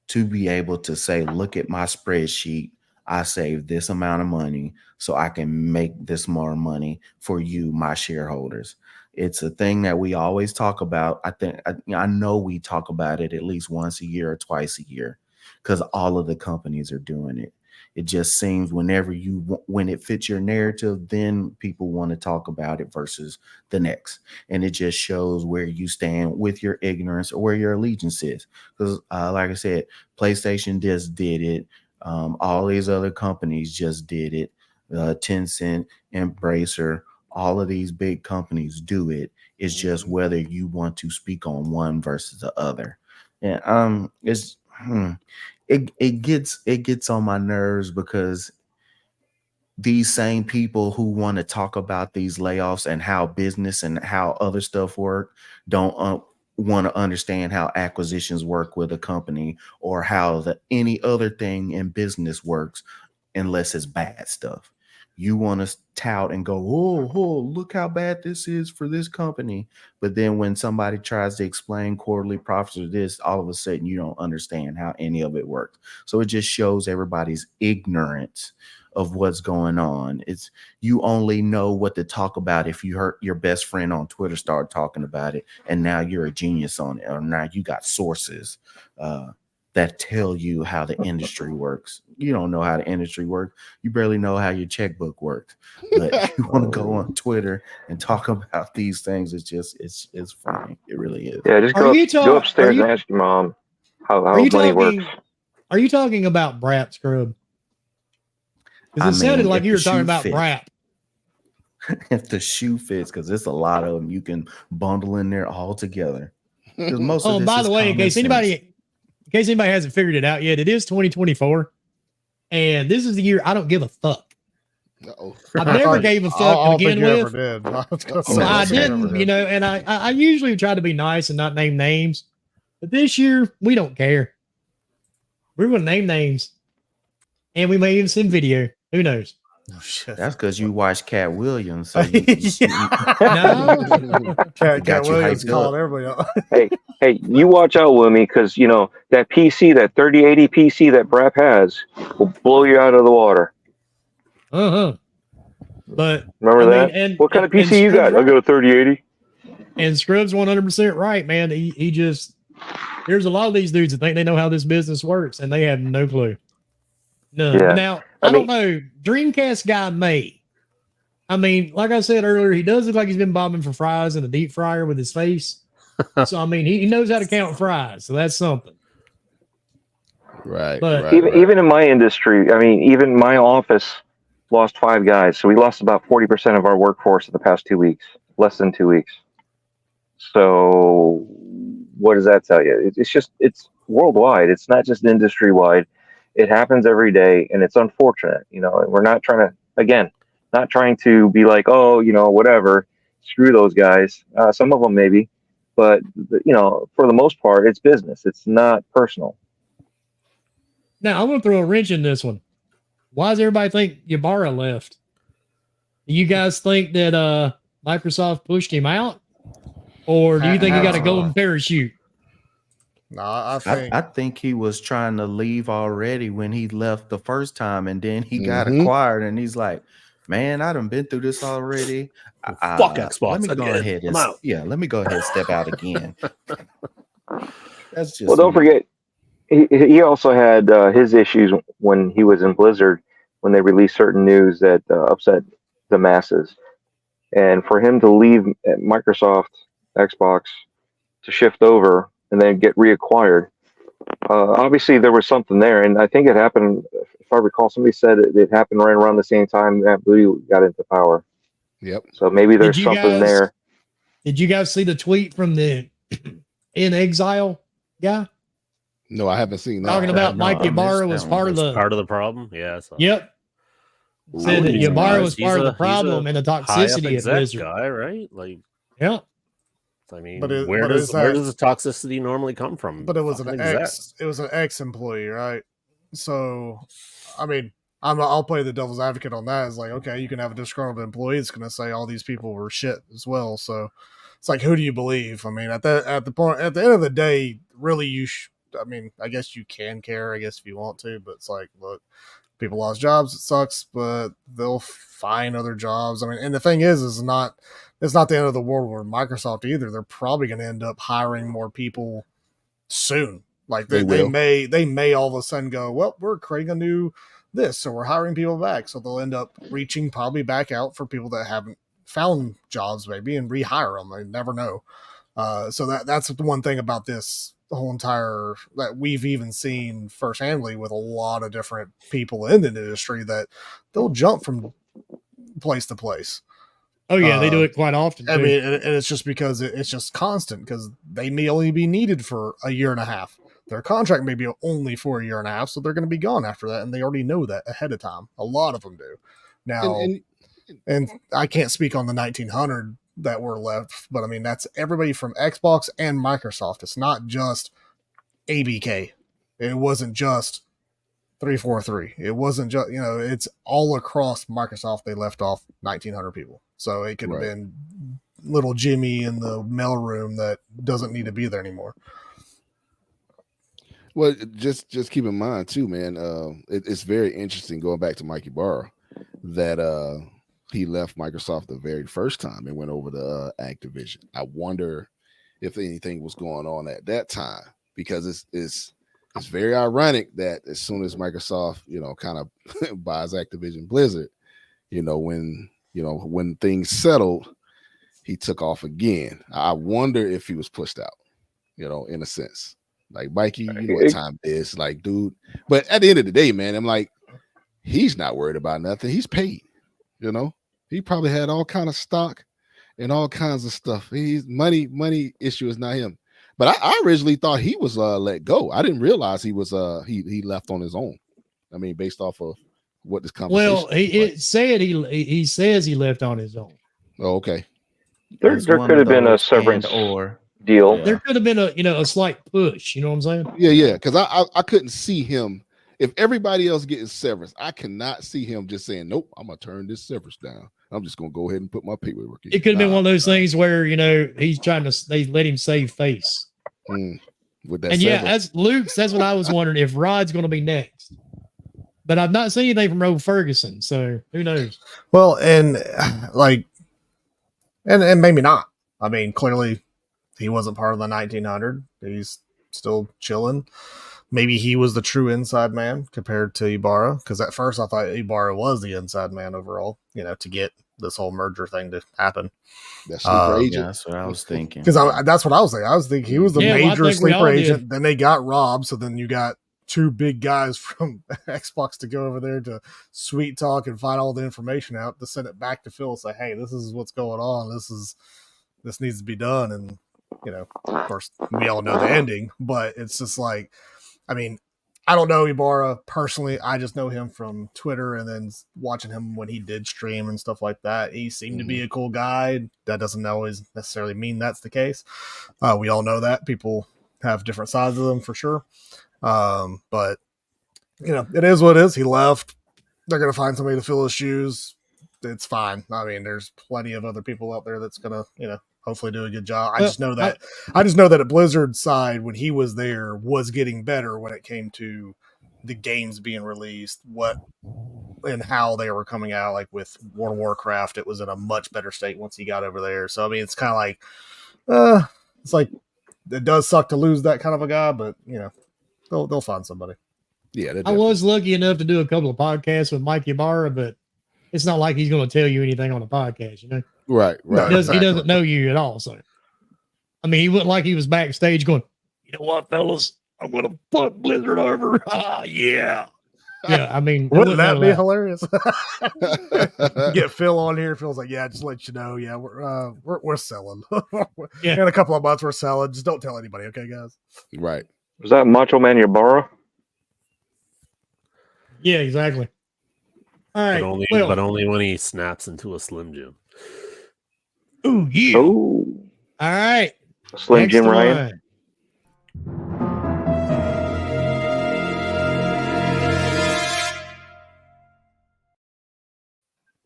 to be able to say, look at my spreadsheet. I saved this amount of money so I can make this more money for you, my shareholders. It's a thing that we always talk about. I know we talk about it at least once a year or twice a year because all of the companies are doing it. It just seems when it fits your narrative, then people want to talk about it versus the next. And it just shows where you stand with your ignorance or where your allegiance is. Because like I said, PlayStation just did it. All these other companies just did it. Tencent, Embracer, all of these big companies do it. It's just whether you want to speak on one versus the other. And it gets on my nerves because these same people who want to talk about these layoffs and how business and how other stuff work don't want to understand how acquisitions work with a company or how any other thing in business works unless it's bad stuff. You want to tout and go, oh, look how bad this is for this company. But then when somebody tries to explain quarterly profits or this, all of a sudden you don't understand how any of it works. So it just shows everybody's ignorance of what's going on. It's you only know what to talk about if you heard your best friend on Twitter start talking about it, and now you're a genius on it, or now you got sources that tell you how the industry works. You don't know how the industry works. You barely know how your checkbook works. But you want to go on Twitter and talk about these things. It's funny. It really is. Yeah, just go upstairs and ask your mom how money works. Are you talking about Brap, Scrub? Because it sounded like you were talking about Brap. If the shoe fits, because there's a lot of them you can bundle in there all together. Most of by the way, in case anybody hasn't figured it out yet, it is 2024. And this is the year I don't give a fuck. Uh-oh. I never gave a fuck to begin with. I didn't, did. and I usually try to be nice and not name names. But this year, we don't care. We're going to name names. And we may even send video. Who knows? Oh, shit. That's because you watched Cat Williams. So No. Cat you Williams hyped called up. everybody up. Hey, you watch out, Woomy, because that PC, that 3080 PC that Brap has, will blow you out of the water. But Remember that? What kind of PC you got? I got a 3080. And Scrub's 100% right, man. He just there's a lot of these dudes that think they know how this business works, and they have no clue. No. Yeah. Now I don't know. Dreamcast guy may. I mean, like I said earlier, he does look like he's been bobbing for fries in a deep fryer with his face. So I mean, he knows how to count fries, so that's something. Right. But right, Even in my industry, I mean, even my office lost 5 guys, so we lost about 40% of our workforce in the past 2 weeks, less than 2 weeks. So what does that tell you? It's worldwide. It's not just industry wide. It happens every day, and it's unfortunate, and we're not trying to be like, oh, whatever, screw those guys. Some of them maybe, but for the most part, it's business. It's not personal. now I'm going to throw a wrench in this one. Why does everybody think Ybarra left? Do you guys think that Microsoft pushed him out, or do you think he got a golden parachute? No, I think he was trying to leave already when he left the first time, and then he got acquired, and he's like, man, I done been through this already. Fuck Xbox. Let me go again. ahead I'm out. let me go ahead and step out again. That's just Well, don't forget, he also had his issues when he was in Blizzard, when they released certain news that upset the masses. And for him to leave Microsoft, Xbox, to shift over and then get reacquired, obviously there was something there. And I think it happened, if I recall, somebody said it happened right around the same time that Blue got into power. Yep. So maybe there's something there. Did you guys see the tweet from the In Exile guy? No, I haven't seen that. Talking about Mike I missed Ybarra that was one. part of That's the part of the problem. Yeah. So. Yep. Said that Wouldn't be Ybarra was surprised. part of the He's a problem and the high up toxicity at exec Blizzard. guy, right? Like, Yeah. I mean, But where does the toxicity normally come from? But it was Fucking an exec. ex-employee, right? So, I mean, I'll play the devil's advocate on that. It's like, okay, you can have a disgruntled employee that's going to say all these people were shit as well. So it's like, who do you believe? I mean, at the end of the day, really, I mean, I guess you can care, I guess, if you want to, but it's like, look, people lost jobs. It sucks, but they'll find other jobs. I mean, and the thing is it's not the end of the world with Microsoft either. They're probably going to end up hiring more people soon. Like they may all of a sudden go, well, we're creating a new this, so we're hiring people back. So they'll end up reaching probably back out for people that haven't found jobs maybe and rehire them. I never know. So that's the one thing about this whole entire that we've even seen firsthandly with a lot of different people in the industry that they'll jump from place to place. Oh yeah, they do it quite often. I mean, and it's just because it's just constant because they may only be needed for a year and a half. Their contract may be only for a year and a half, so they're going to be gone after that, and they already know that ahead of time. A lot of them do. Now, and I can't speak on the 1900 that were left, but I mean that's everybody from Xbox and Microsoft. It's not just ABK. It wasn't just 343. It wasn't just it's all across Microsoft. They left off 1900 people, so it could have been little Jimmy in the mailroom that doesn't need to be there anymore. Well, just keep in mind too, man. It's very interesting going back to Mike Ybarra that he left Microsoft the very first time and went over to Activision. I wonder if anything was going on at that time because it's very ironic that as soon as Microsoft, kind of buys Activision Blizzard, when things settled, he took off again. I wonder if he was pushed out, in a sense. Like, Mikey, you know what time it is. Like, dude. But at the end of the day, man, I'm like, he's not worried about nothing. He's paid, He probably had all kind of stock and all kinds of stuff. He's money issue is not him. But I originally thought he was let go. I didn't realize he was he left on his own. I mean, based off of what this conversation. Well, it said he says he left on his own. Oh, okay. There could have been a severance or deal. Yeah. There could have been a slight push. You know what I'm saying? Yeah. Because I couldn't see him. If everybody else getting severance, I cannot see him just saying, "Nope, I'm gonna turn this severance down. I'm just gonna go ahead and put my paperwork in." It could have been one of those things where he's trying to they let him save face. With that, and yeah, that's what I was wondering if Rod's going to be next. But I've not seen anything from Roe Ferguson, so who knows? Well, and and maybe not. I mean, clearly he wasn't part of the 1900. He's still chilling. Maybe he was the true inside man compared to Ybarra, because at first I thought Ybarra was the inside man overall, to get this whole merger thing to happen. That's sleeper agent. Yeah, that's what I was thinking. Because that's what I was thinking. I was thinking he was the major sleeper agent. Then they got robbed, so then you got two big guys from Xbox to go over there to sweet talk and find all the information out to send it back to Phil and say, hey, this is what's going on. This needs to be done. And, of course, we all know the ending, but it's just like, I mean, I don't know Ybarra personally. I just know him from Twitter and then watching him when he did stream and stuff like that. He seemed to be a cool guy. That doesn't always necessarily mean that's the case. We all know that. People have different sides of them for sure. But, it is what it is. He left. They're going to find somebody to fill his shoes. It's fine. I mean, there's plenty of other people out there that's going to, hopefully do a good job. I just know that at Blizzard's side, when he was there, was getting better when it came to the games being released, what and how they were coming out. Like with World of Warcraft, it was in a much better state once he got over there. So I mean, it's kind of like, it's like it does suck to lose that kind of a guy, but they'll find somebody. Yeah, I was lucky enough to do a couple of podcasts with Mike Ybarra, but it's not like he's going to tell you anything on the podcast, Right. He doesn't know you at all. So, I mean, he wasn't like he was backstage going, you know what, fellas, I'm going to fuck Blizzard over. Yeah. Yeah. I mean, wouldn't that be hilarious? Get Phil on here. Phil's like, yeah, just let you know. Yeah, we're selling. In a couple of months, we're selling. Just don't tell anybody. Okay, guys. Right. Was that Macho Man Ybarra? Yeah, exactly. All right. But only when he snaps into a Slim Jim. Ooh, yeah. Oh, All right. Slim Next Jim one. Ryan.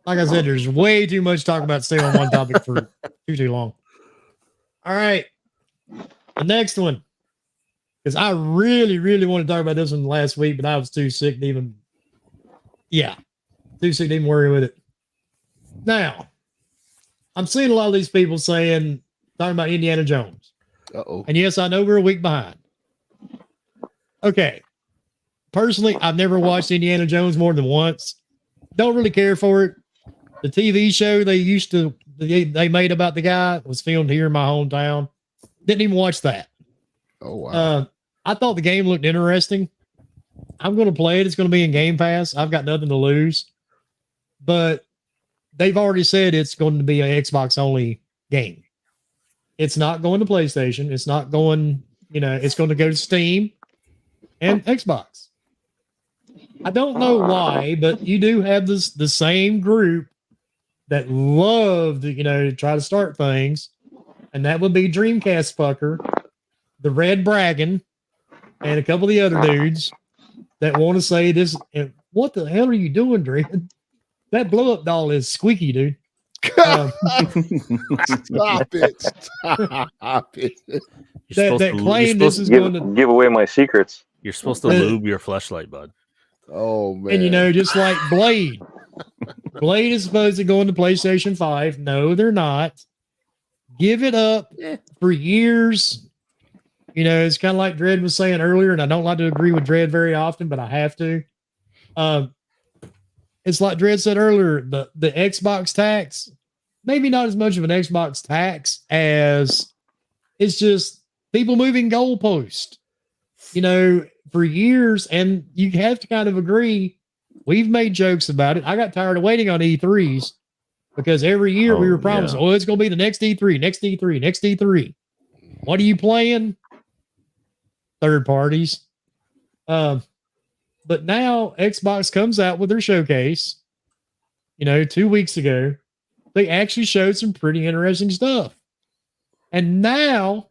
Like I said, there's way too much talk about stay on one topic for too long. All right. The next one. Because I really, really want to talk about this one last week, but I was too sick to even worry with it. Now, I'm seeing a lot of these people talking about Indiana Jones. Uh-oh. And yes, I know we're a week behind. Okay. Personally, I've never watched Indiana Jones more than once. Don't really care for it. The TV show they made about the guy was filmed here in my hometown. Didn't even watch that. Oh, wow. I thought the game looked interesting. I'm going to play it. It's going to be in Game Pass. I've got nothing to lose. But they've already said it's going to be an Xbox only game. It's not going to PlayStation. It's not going, it's going to go to Steam and Xbox. I don't know why, but you do have the same group that love to, try to start things. And that would be Dreamcast fucker, the Red Dragon, and a couple of the other dudes that want to say this. And what the hell are you doing, Dread? That blow up doll is squeaky, dude. Stop it. Stop it. That claim this is going to give away my secrets. You're supposed to lube your fleshlight, bud. Oh, man. And, just like Blade. Blade is supposed to go into PlayStation 5. No, they're not. Give it up for years. It's kind of like Dredd was saying earlier, and I don't like to agree with Dredd very often, but I have to. It's like Dredd said earlier, the Xbox tax, maybe not as much of an Xbox tax as it's just people moving goalposts, for years. And you have to kind of agree. We've made jokes about it. I got tired of waiting on E3s because every year we were promised, it's going to be the next E3, next E3, next E3. What are you playing? Third parties. But now Xbox comes out with their showcase, 2 weeks ago. They actually showed some pretty interesting stuff. And now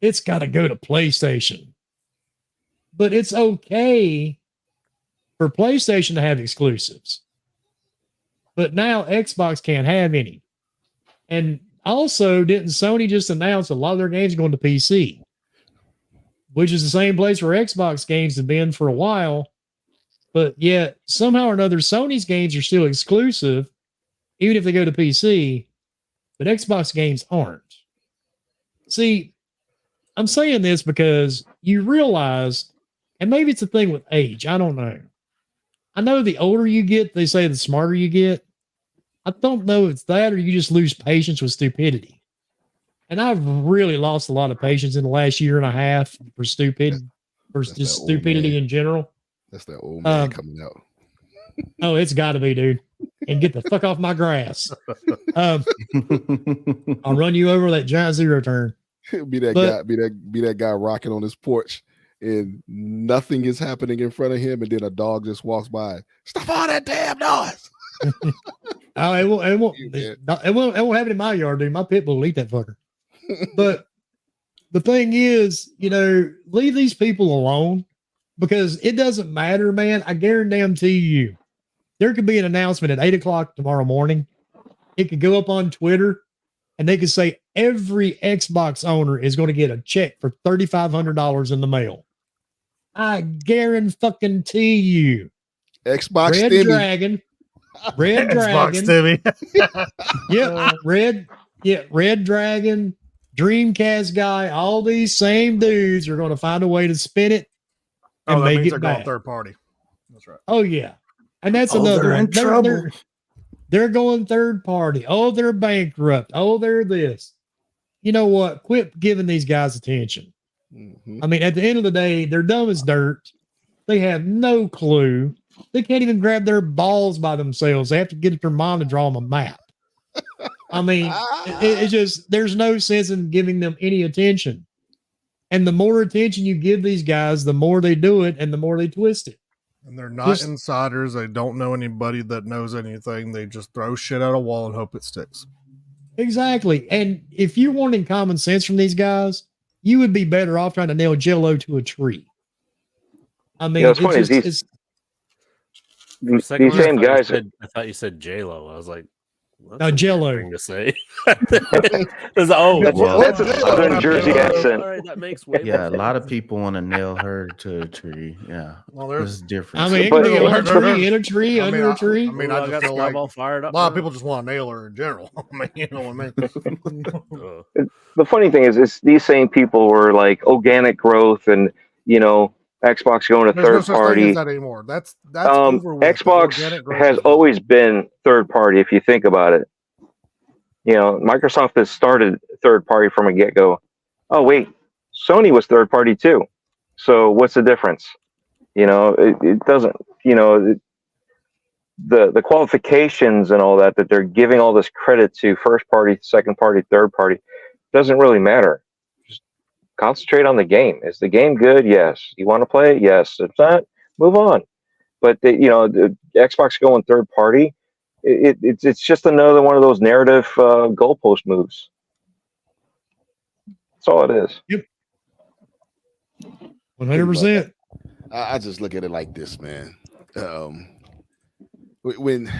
it's got to go to PlayStation. But it's okay for PlayStation to have exclusives. But now Xbox can't have any. And also, didn't Sony just announce a lot of their games are going to PC? Which is the same place where Xbox games have been for a while. But yet, somehow or another, Sony's games are still exclusive, even if they go to PC, but Xbox games aren't. See, I'm saying this because you realize, and maybe it's a thing with age, I don't know. I know the older you get, they say the smarter you get. I don't know if it's that or you just lose patience with stupidity. And I've really lost a lot of patience in the last year and a half for stupidity in general. That's that old man coming out. Oh, it's got to be, dude. And get the fuck off my grass. I'll run you over that giant zero turn. Be that guy rocking on his porch, and nothing is happening in front of him, and then a dog just walks by. Stop all that damn noise. Oh, it won't happen in my yard, dude. My pit bull will eat that fucker. But the thing is, leave these people alone because it doesn't matter, man. I guarantee you, there could be an announcement at 8:00 tomorrow morning. It could go up on Twitter and they could say every Xbox owner is going to get a check for $3,500 in the mail. I guarantee you. Xbox Red Stimmy. Dragon. Red Xbox Dragon. Stimmy. Red Dragon, Dreamcast guy, all these same dudes are going to find a way to spin it and that make means it they're going back. third party. That's right. Oh yeah, and that's Oh, another. they're in trouble. They're going third party. Oh, they're bankrupt. Oh, they're this. You know what? Quit giving these guys attention. Mm-hmm. I mean, at the end of the day, they're dumb as dirt. They have no clue. They can't even grab their balls by themselves. They have to get their mom to draw them a map. I mean, it's just, there's no sense in giving them any attention. And the more attention you give these guys, the more they do it and the more they twist it. And they're not Just- insiders. They don't know anybody that knows anything. They just throw shit at a wall and hope it sticks. Exactly. And if you're wanting common sense from these guys, you would be better off trying to nail Jello to a tree. I mean, it's funny, these same guys. I thought you said J-Lo. I was like, that's No, a weird Jell-O. thing to say. That's a Southern Jersey accent. All right, that makes way Yeah, a more lot of sense. people want to nail her to a tree. Yeah, Well, this there's, is different. I mean, it But- can be on a but- tree, in a tree, I mean, under a tree. I mean, Ooh, I got just the feel club like all fired a up. lot of now. people just want to nail her in general. I mean, you know what I mean? Uh, The funny thing is these same people were like organic growth and Xbox going to There's no third such thing party. as that anymore. That's over with. Xbox Organic growth has is- always been third party. If you think about it, Microsoft has started third party from a get go. Oh wait, Sony was third party too. So what's the difference? It doesn't. The qualifications and all that they're giving all this credit to first party, second party, third party doesn't really matter. Just concentrate on the game. Is the game good? Yes. You want to play it? Yes. If not, move on. But the Xbox going third party, it's just another one of those narrative goalpost moves. That's all it is. 100%. I just look at it like this, man. When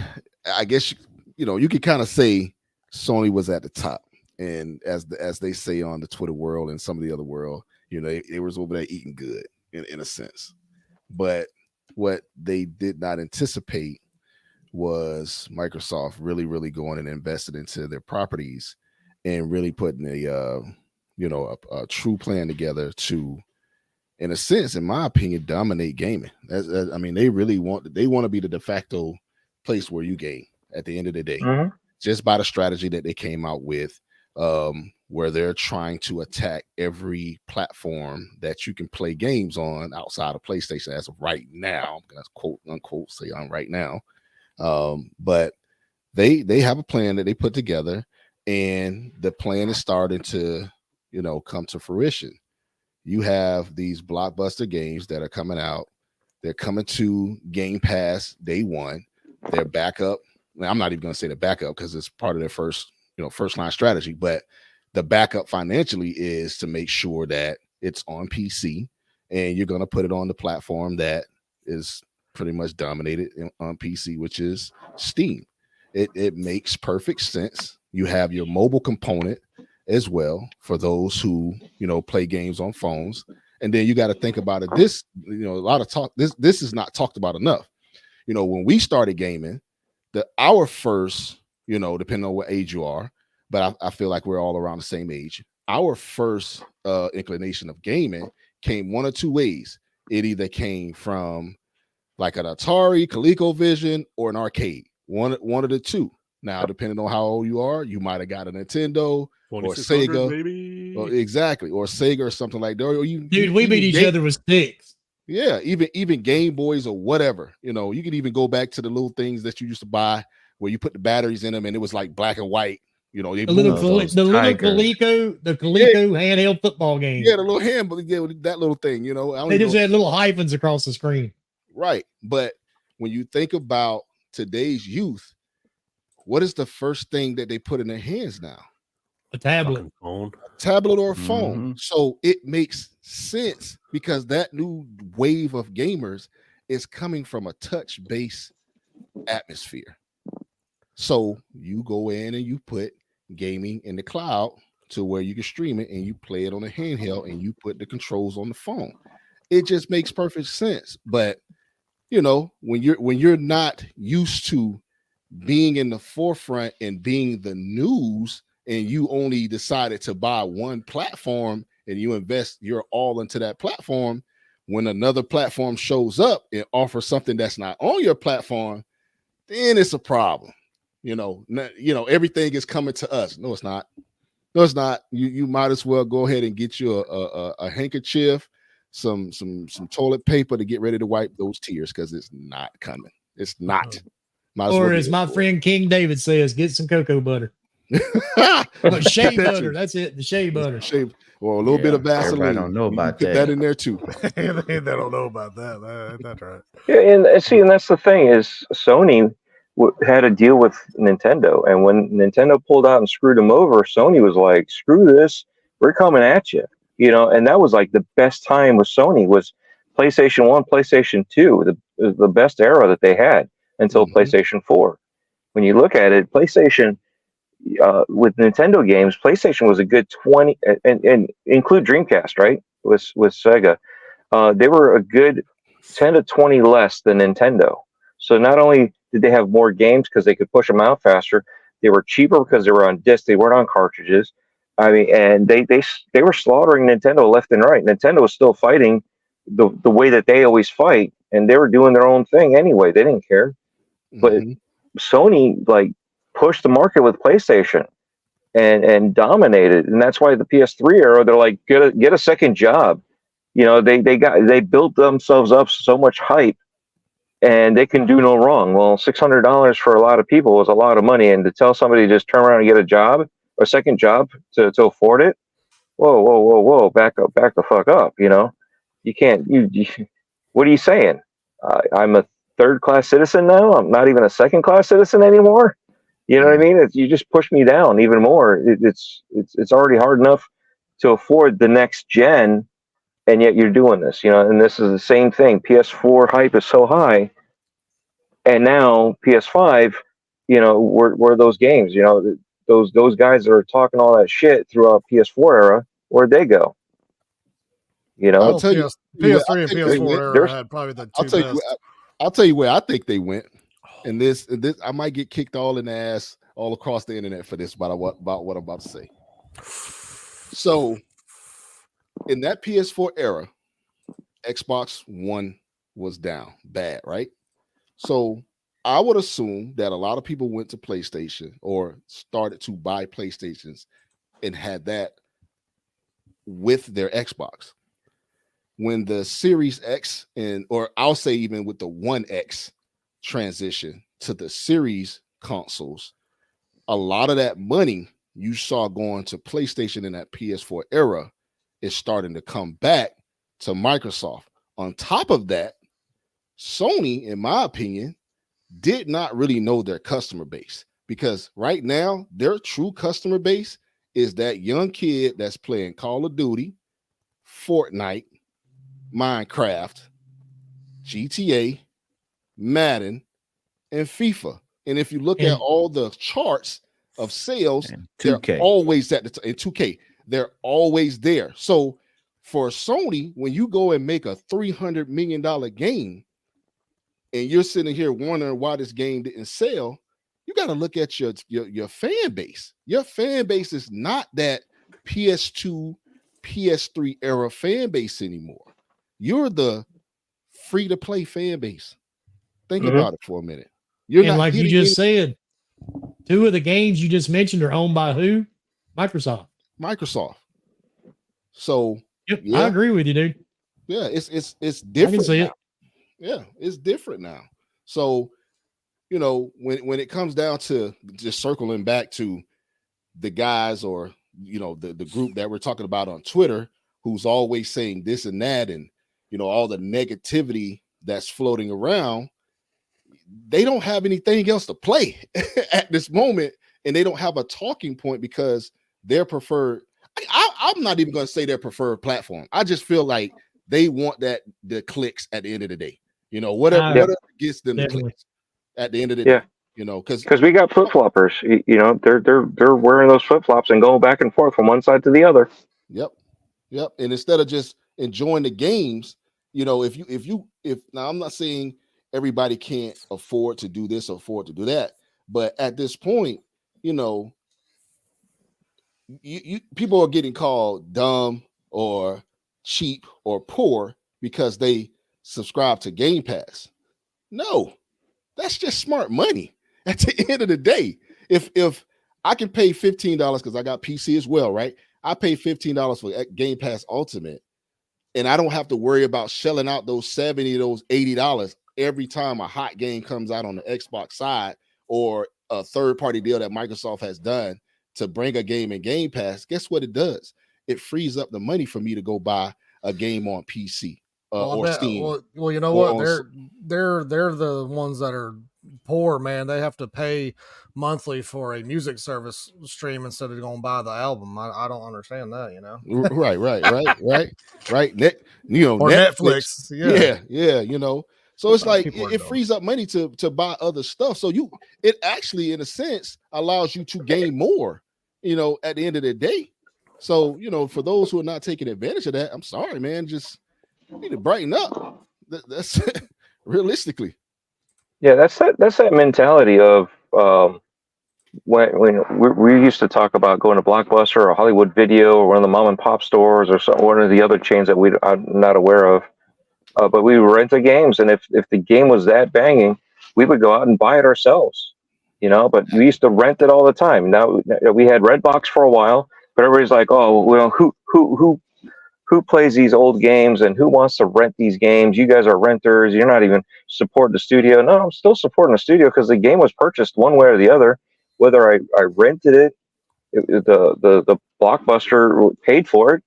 I guess you could kind of say Sony was at the top, and as they say on the Twitter world and some of the other world, they was over there eating good in a sense. But what they did not anticipate was Microsoft really, really going and invested into their properties and really putting a true plan together to, in a sense, in my opinion, dominate gaming. I mean, they really want to be the de facto place where you game at the end of the day, just by the strategy that they came out with, where they're trying to attack every platform that you can play games on outside of PlayStation as of right now. I'm gonna quote unquote say on right now. But they have a plan that they put together, and the plan is starting to come to fruition. You have these blockbuster games that are coming out. They're coming to Game Pass day one. They're backup. I'm not even going to say the backup because it's part of their first line strategy. But the backup financially is to make sure that it's on PC, and you're going to put it on the platform that is pretty much dominated on PC, which is Steam. It makes perfect sense. You have your mobile component as well for those who play games on phones, and then you got to think about it. This a lot of talk. This is not talked about enough. When we started gaming, our first, depending on what age you are, but I feel like we're all around the same age. Our first inclination of gaming came one or two ways. It either came from like an Atari, ColecoVision, or an arcade. One of the two. Now, depending on how old you are, you might have got a Nintendo or Sega, baby. exactly, or Sega or something like that. Or We beat each other with sticks. Yeah, even Game Boys or whatever. You could even go back to the little things that you used to buy where you put the batteries in them and it was like black and white. They The little moved. Coleco handheld football game. Yeah, the little hand, that little thing. They just had little hyphens across the screen. Right, but when you think about today's youth, what is the first thing that they put in their hands now? A tablet. Fucking phone. Tablet or a phone. So it makes sense because that new wave of gamers is coming from a touch-based atmosphere. So you go in and you put gaming in the cloud to where you can stream it and you play it on a handheld and you put the controls on the phone. It just makes perfect sense. But when you're not used to being in the forefront and being the news, and you only decided to buy one platform and you invest your all into that platform, when another platform shows up and offers something that's not on your platform, then it's a problem. Everything is coming to us. No, it's not. No, it's not. You might as well go ahead and get you a handkerchief, some toilet paper to get ready to wipe those tears because it's not coming. It's not. Or as my friend King David says, get some cocoa butter. Shea butter. That's it. The shea butter. or a little bit Yeah, of Vaseline. everybody don't know You can about put that. in there too. They don't know about that. That's right. Yeah, and see, and that's the thing is Sony had a deal with Nintendo, and when Nintendo pulled out and screwed them over, Sony was like, "Screw this, we're coming at you," and that was like the best time with Sony was PlayStation 1, PlayStation 2, the best era that they had until Mhm. PlayStation 4. When you look at it, PlayStation with Nintendo games, PlayStation was a good 20, and include Dreamcast, right? With Sega, they were a good 10 to 20 less than Nintendo. So not only did they have more games because they could push them out faster, they were cheaper because they were on disc, they weren't on cartridges. I mean, and they were slaughtering Nintendo left and right. Nintendo was still fighting the way that they always fight, and they were doing their own thing anyway. They didn't care. But Mhm. Sony like pushed the market with PlayStation and dominated, and that's why the PS3 era they're like get a second job. They built themselves up so much hype, and they can do no wrong. Well, $600 for a lot of people is a lot of money, and to tell somebody to just turn around and get a job, a second job to afford it, whoa, back the fuck up. You can't. What are you saying? I'm a third class citizen now. I'm not even a second class citizen anymore. You know what I mean? You just push me down even more. It's already hard enough to afford the next gen, and yet you're doing this. And this is the same thing. PS4 hype is so high, and now PS5. Where those games? Those guys that are talking all that shit throughout PS4 era. Where'd they go? I'll Well, tell you, PS3 and I think they PS4 went. era had probably the I'll two tell you. best. I'll tell you where I think they went. And this, I might get kicked all in the ass all across the internet for this about what I'm about to say. So, in that PS4 era, Xbox One was down bad, right? So, I would assume that a lot of people went to PlayStation or started to buy PlayStations and had that with their Xbox. When the Series X or I'll say even with the One X transition to the Series consoles, a lot of that money you saw going to PlayStation in that PS4 era is starting to come back to Microsoft. On top of that, Sony, in my opinion, did not really know their customer base, because right now their true customer base is that young kid that's playing Call of Duty, Fortnite, Minecraft, GTA, Madden, and FIFA. And if you look at all the charts of sales, And they're 2K. always at the in 2K. They're always there. So for Sony, when you go and make a $300 million game, and you're sitting here wondering why this game didn't sell, you got to look at your fan base. Your fan base is not that PS2, PS3 era fan base anymore. You're the free to play fan base. Think about it for a minute. You're And not like you getting just said, two of the games you just mentioned are owned by who? Microsoft. Microsoft. So Yep, yeah, I agree with you, dude. yeah, it's I can different see now. it. Yeah, it's different now. So when it comes down to just circling back to the guys or the group that we're talking about on Twitter, who's always saying this and that, and all the negativity that's floating around, they don't have anything else to play at this moment, and they don't have a talking point because their preferred. I'm not even going to say their preferred platform. I just feel like they want the clicks at the end of the day. Whatever gets them the Definitely. clicks at the end of the Yeah. day. Because we got flip floppers. They're wearing those flip flops and going back and forth from one side to the other. Yep. And instead of just enjoying the games, if now I'm not saying everybody can't afford to do this or afford to do that, but at this point, people are getting called dumb or cheap or poor because they subscribe to Game Pass. No, that's just smart money. At the end of the day, if I can pay $15 because I got PC as well, right? I pay $15 for Game Pass Ultimate, and I don't have to worry about shelling out those $70, those $80 every time a hot game comes out on the Xbox side or a third-party deal that Microsoft has done to bring a game in Game Pass. Guess what it does? it frees up the money for me to go buy a game on PC or Steam. Well, you know what? They're the ones that are poor, man. They have to pay monthly for a music service stream instead of going to buy the album. I don't understand that, you know. Right. Or Netflix. Yeah. You know. So it's like it frees up money to buy other stuff. So it actually, in a sense, allows you to gain more, you know, at the end of the day. So, you know, for those who are not taking advantage of that, I'm sorry, man. Just need to brighten up. That's realistically. Yeah, that's that mentality of when we used to talk about going to Blockbuster or Hollywood Video or one of the mom and pop stores or one of the other chains that I'm not aware of. But we would rent the games, and if the game was that banging, we would go out and buy it ourselves, you know. But we used to rent it all the time. Now we had Redbox for a while, but everybody's like, "Oh, well, who plays these old games and who wants to rent these games? You guys are renters. You're not even supporting the studio." No, I'm still supporting the studio because the game was purchased one way or the other. Whether I rented it, the Blockbuster paid for it.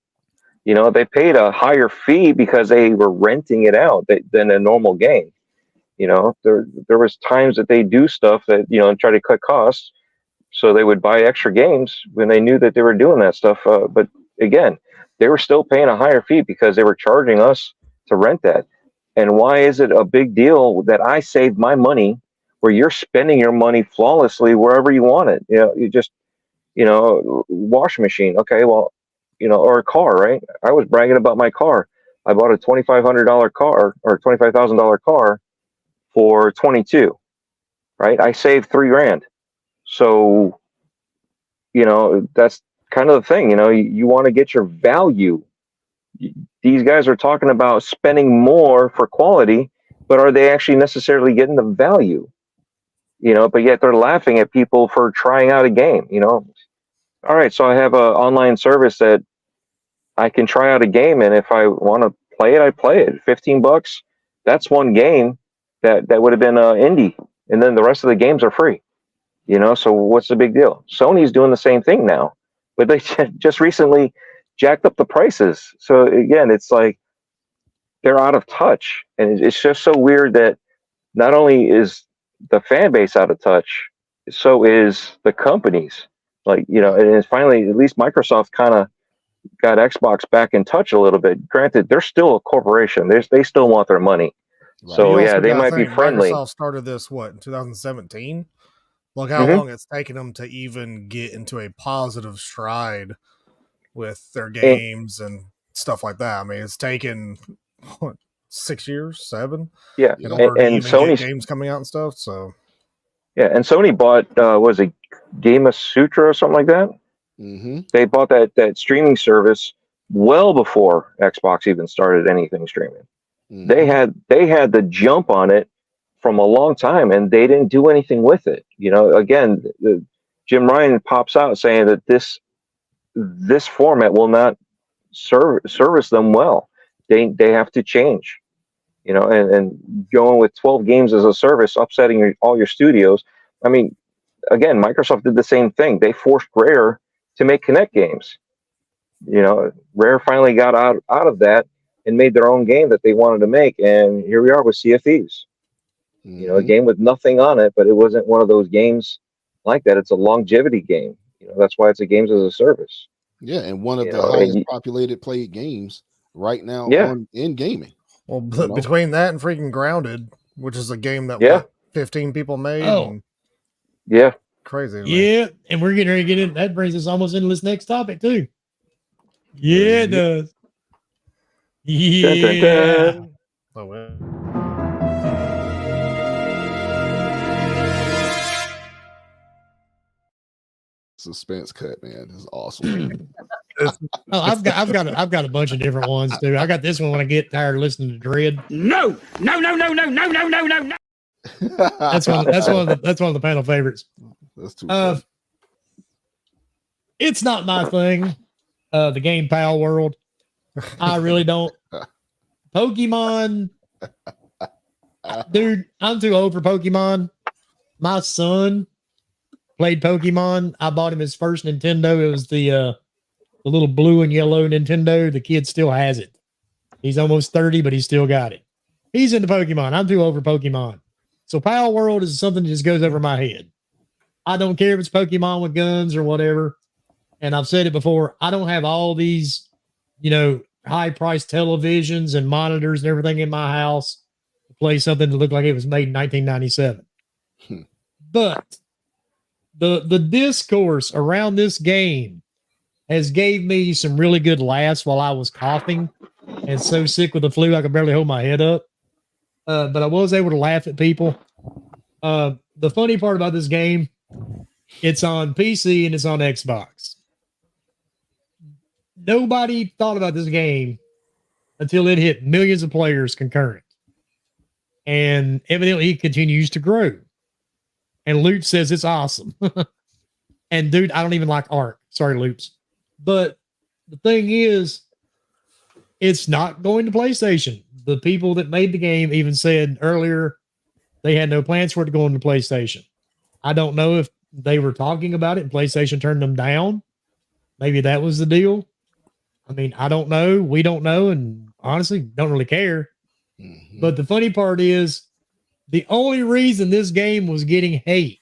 You know, they paid a higher fee because they were renting it out than a normal game. You know, there was times that they do stuff that, you know, try to cut costs. So they would buy extra games when they knew that they were doing that stuff. But again, they were still paying a higher fee because they were charging us to rent that. And why is it a big deal that I saved my money where you're spending your money flawlessly wherever you want it? You know, you just, you know, washing machine. Okay, well, you know, or a car, right? I was bragging about my car. I bought a $2,500 car or $25,000 car for 22, right? I saved $3,000. So, you know, that's kind of the thing, you know, you want to get your value. These guys are talking about spending more for quality, but are they actually necessarily getting the value? You know, but yet they're laughing at people for trying out a game, you know. All right, so I have an online service that I can try out a game, and if I want to play it, I play it. $15. That's one game that would have been indie, and then the rest of the games are free. You know, so what's the big deal? Sony's doing the same thing now, but they just recently jacked up the prices. So again, it's like they're out of touch, and it's just so weird that not only is the fan base out of touch, so is the companies. Like, you know, and it's finally, at least Microsoft kind of got Xbox back in touch a little bit. Granted, they're still a corporation. They still want their money. Right. So yeah, they might be friendly. Microsoft started this in 2017. Look how long it's taken them to even get into a positive stride with their games and stuff like that. I mean, it's taken 6 years, 7. Yeah, in order to even Sony's get games coming out and stuff. So yeah, and Sony bought was it Game of Sutra or something like that? Mm-hmm. They bought that streaming service well before Xbox even started anything streaming. Mm-hmm. They had the jump on it from a long time, and they didn't do anything with it. You know, again, Jim Ryan pops out saying that this format will not service them well. They have to change. You know, and going with 12 games as a service, upsetting all your studios. I mean, again, Microsoft did the same thing. They forced Rare to make Kinect games. You know, Rare finally got out of that and made their own game that they wanted to make, and here we are with Sea of Thieves. Mm-hmm. You know, a game with nothing on it, but it wasn't one of those games like that. It's a longevity game. You know, that's why it's a games as a service. Yeah, and one of the highest populated played games right now in gaming. Well, between that and freaking Grounded, which is a game that 15 people made. Oh. Yeah. Crazy. Yeah, and we're getting ready to get in. That brings us almost into this next topic, too. Yeah, it does. Yeah. Dun, dun, dun. Oh, well. Suspense cut, man. This is awesome. I've got a bunch of different ones too. I got this one when I get tired of listening to Dread. No. That's one of the panel favorites. That's too funny. It's not my thing. The game Pal world. I really don't. Pokemon. Dude, I'm too old for Pokemon. My son played Pokemon. I bought him his first Nintendo. It was the the little blue and yellow Nintendo. The kid still has it. He's almost 30, but he's still got it. He's into Pokemon. I'm too old for Pokemon. So Pal World is something that just goes over my head. I don't care if it's Pokemon with guns or whatever. And I've said it before. I don't have all these, high-priced televisions and monitors and everything in my house to play something that looked like it was made in 1997. But the discourse around this game has gave me some really good laughs while I was coughing and so sick with the flu I could barely hold my head up. But I was able to laugh at people. The funny part about this game, it's on PC and it's on Xbox. Nobody thought about this game until it hit millions of players concurrent. And evidently it continues to grow. And Loop says it's awesome. And dude, I don't even like Ark. Sorry, Loops. But the thing is, it's not going to PlayStation. The people that made the game even said earlier they had no plans for it to go into PlayStation. I don't know if they were talking about it and PlayStation turned them down. Maybe that was the deal. I mean, I don't know. We don't know. And honestly, don't really care. Mhm. But the funny part is the only reason this game was getting hate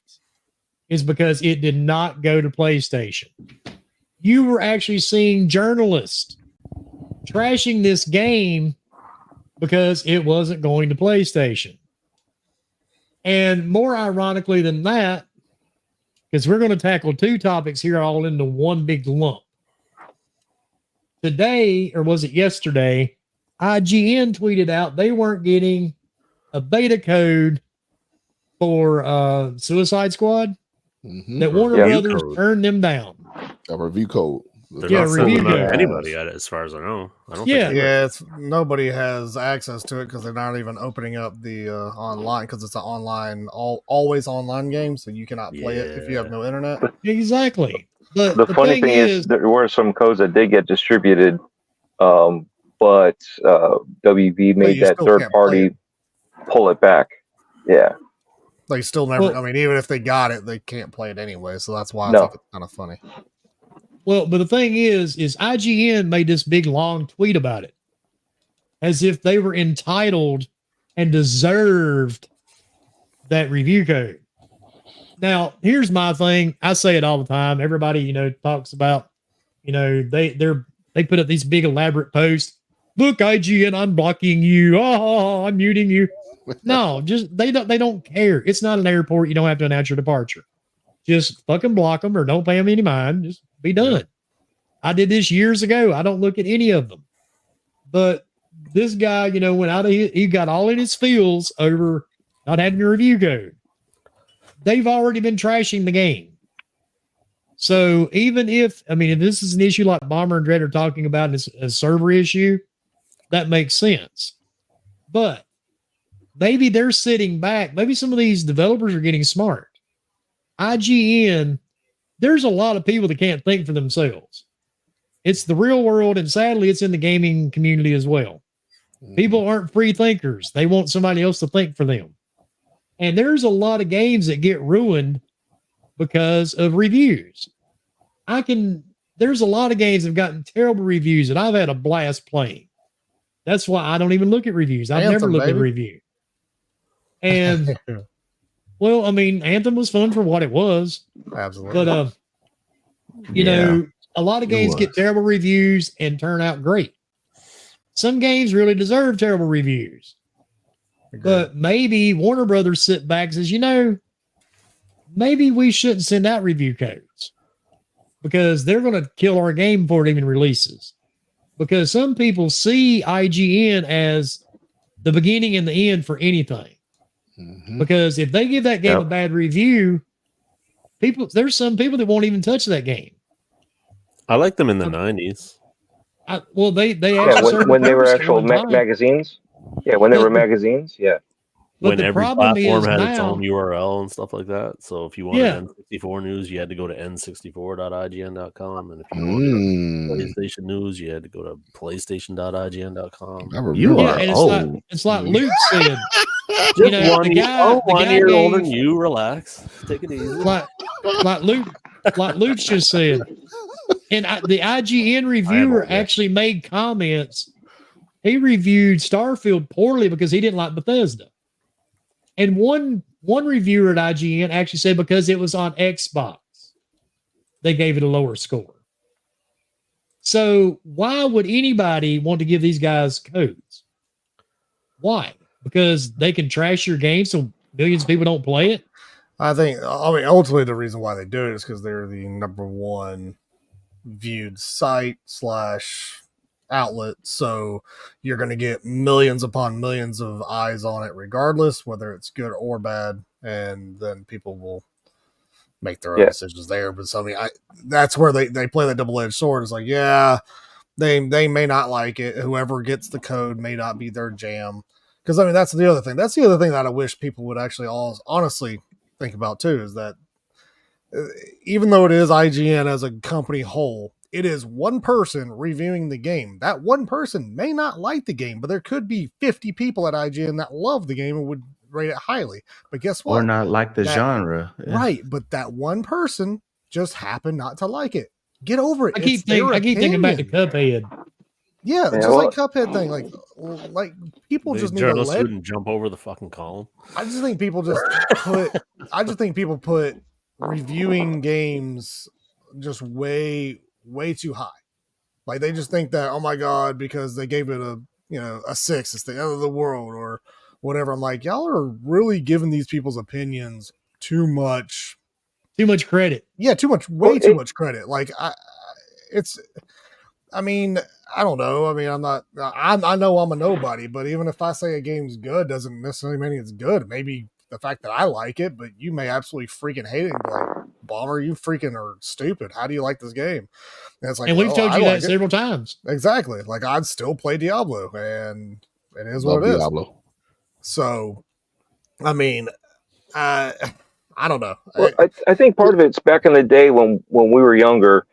is because it did not go to PlayStation. You were actually seeing journalists trashing this game because it wasn't going to PlayStation. And more ironically than that, because we're going to tackle two topics here all into one big lump. Today, or was it yesterday, IGN tweeted out they weren't getting a beta code for Suicide Squad, Mhm. that Warner Yeah. Brothers Code. turned them down. A review code. They're Yeah, not selling review it to code. anybody yet, as far as I know. I don't Yeah. think Yeah, it's nobody has access to it because they're not even opening up the online because it's an online, always online game, so you cannot play it if you have no internet. Exactly. But The funny thing is, there were some codes that did get distributed, but WB made you that still third can't play party pull it back. Yeah. They still never. Well- I mean, even if they got it, they can't play it anyway. So that's why I No. think it's kind of funny. Well, but the thing is IGN made this big long tweet about it as if they were entitled and deserved that review code. Now, here's my thing. I say it all the time. Everybody, talks about, they put up these big elaborate posts. Look, IGN, I'm blocking you. Oh, I'm muting you. No, just they don't care. It's not an airport. You don't have to announce your departure. Just fucking block them or don't pay them any mind. Just be done. I did this years ago. I don't look at any of them. But this guy, went out of he got all in his feels over not having a review code. They've already been trashing the game. So even if this is an issue like Bomber and Dread are talking about, and it's a server issue, that makes sense. But maybe they're sitting back. Maybe some of these developers are getting smart. IGN, there's a lot of people that can't think for themselves. It's the real world, and sadly, it's in the gaming community as well. People aren't free thinkers. They want somebody else to think for them. And there's a lot of games that get ruined because of reviews. There's a lot of games that have gotten terrible reviews that I've had a blast playing. That's why I don't even look at reviews. I've never Anthem, looked at a baby. review. And well, Anthem was fun for what it was, Absolutely. but a lot of games get terrible reviews and turn out great. Some games really deserve terrible reviews. But maybe Warner Brothers sit back and says, maybe we shouldn't send out review codes because they're going to kill our game before it even releases. Because some people see IGN as the beginning and the end for anything. Mhm. Because if they give that game Yep. a bad review, there's some people that won't even touch that game. I liked them in the 90s. They Yeah, actually served when a they were purpose at actual one time. magazines. Yeah, when they were But- magazines. Yeah. But When the every problem platform is had its now- own URL and stuff like that. So if you wanted Yeah. N64 news, you had to go to n64.ign.com. And if you wanted Mm. PlayStation news, you had to go to PlayStation.ign.com. I remember. You Yeah, are and old. it's like Luke said. Just You know, one, the year, guy- the one guy year older gave- than you. Relax. Take it easy. like Luke's just said, And the IGN reviewer Eyeball, yeah. actually made comments. He reviewed Starfield poorly because he didn't like Bethesda. And one reviewer at IGN actually said because it was on Xbox, they gave it a lower score. So why would anybody want to give these guys codes? Why? Because they can trash your game so millions of people don't play it? I mean, ultimately the reason why they do it is because they're the number one viewed site / outlet. So you're going to get millions upon millions of eyes on it, regardless whether it's good or bad. And then people will make their own decisions there. But so, I mean, that's where they play that double-edged sword. It's like, yeah, they may not like it. Whoever gets the code may not be their jam. Because, I mean, that's the other thing. That's the other thing that I wish people would actually all honestly think about, too, is that even though it is IGN as a company whole, it is one person reviewing the game. That one person may not like the game, but there could be 50 people at IGN that love the game and would rate it highly. But guess what? Or not like the genre. Yeah. Right. But that one person just happened not to like it. Get over it. I keep thinking back to Cuphead. Yeah, just like Cuphead thing. Like people The just need to journalists let. wouldn't jump over the fucking column. I just think people put reviewing games just way too high. Like they just think that, oh my god, because they gave it a 6, it's the end of the world or whatever. I'm like, y'all are really giving these people's opinions too much credit. Yeah, too much credit. Like I mean, I don't know. I mean, I know I'm a nobody, but even if I say a game's good doesn't necessarily mean it's good. Maybe the fact that I like it, but you may absolutely freaking hate it and be like, Bomber, you freaking are stupid. How do you like this game? And it's like, and we've told you that several times. Exactly. Like I'd still play Diablo and it is what it is. Diablo. So, I mean, I don't know. Well, I think part of it's back in the day when we were younger,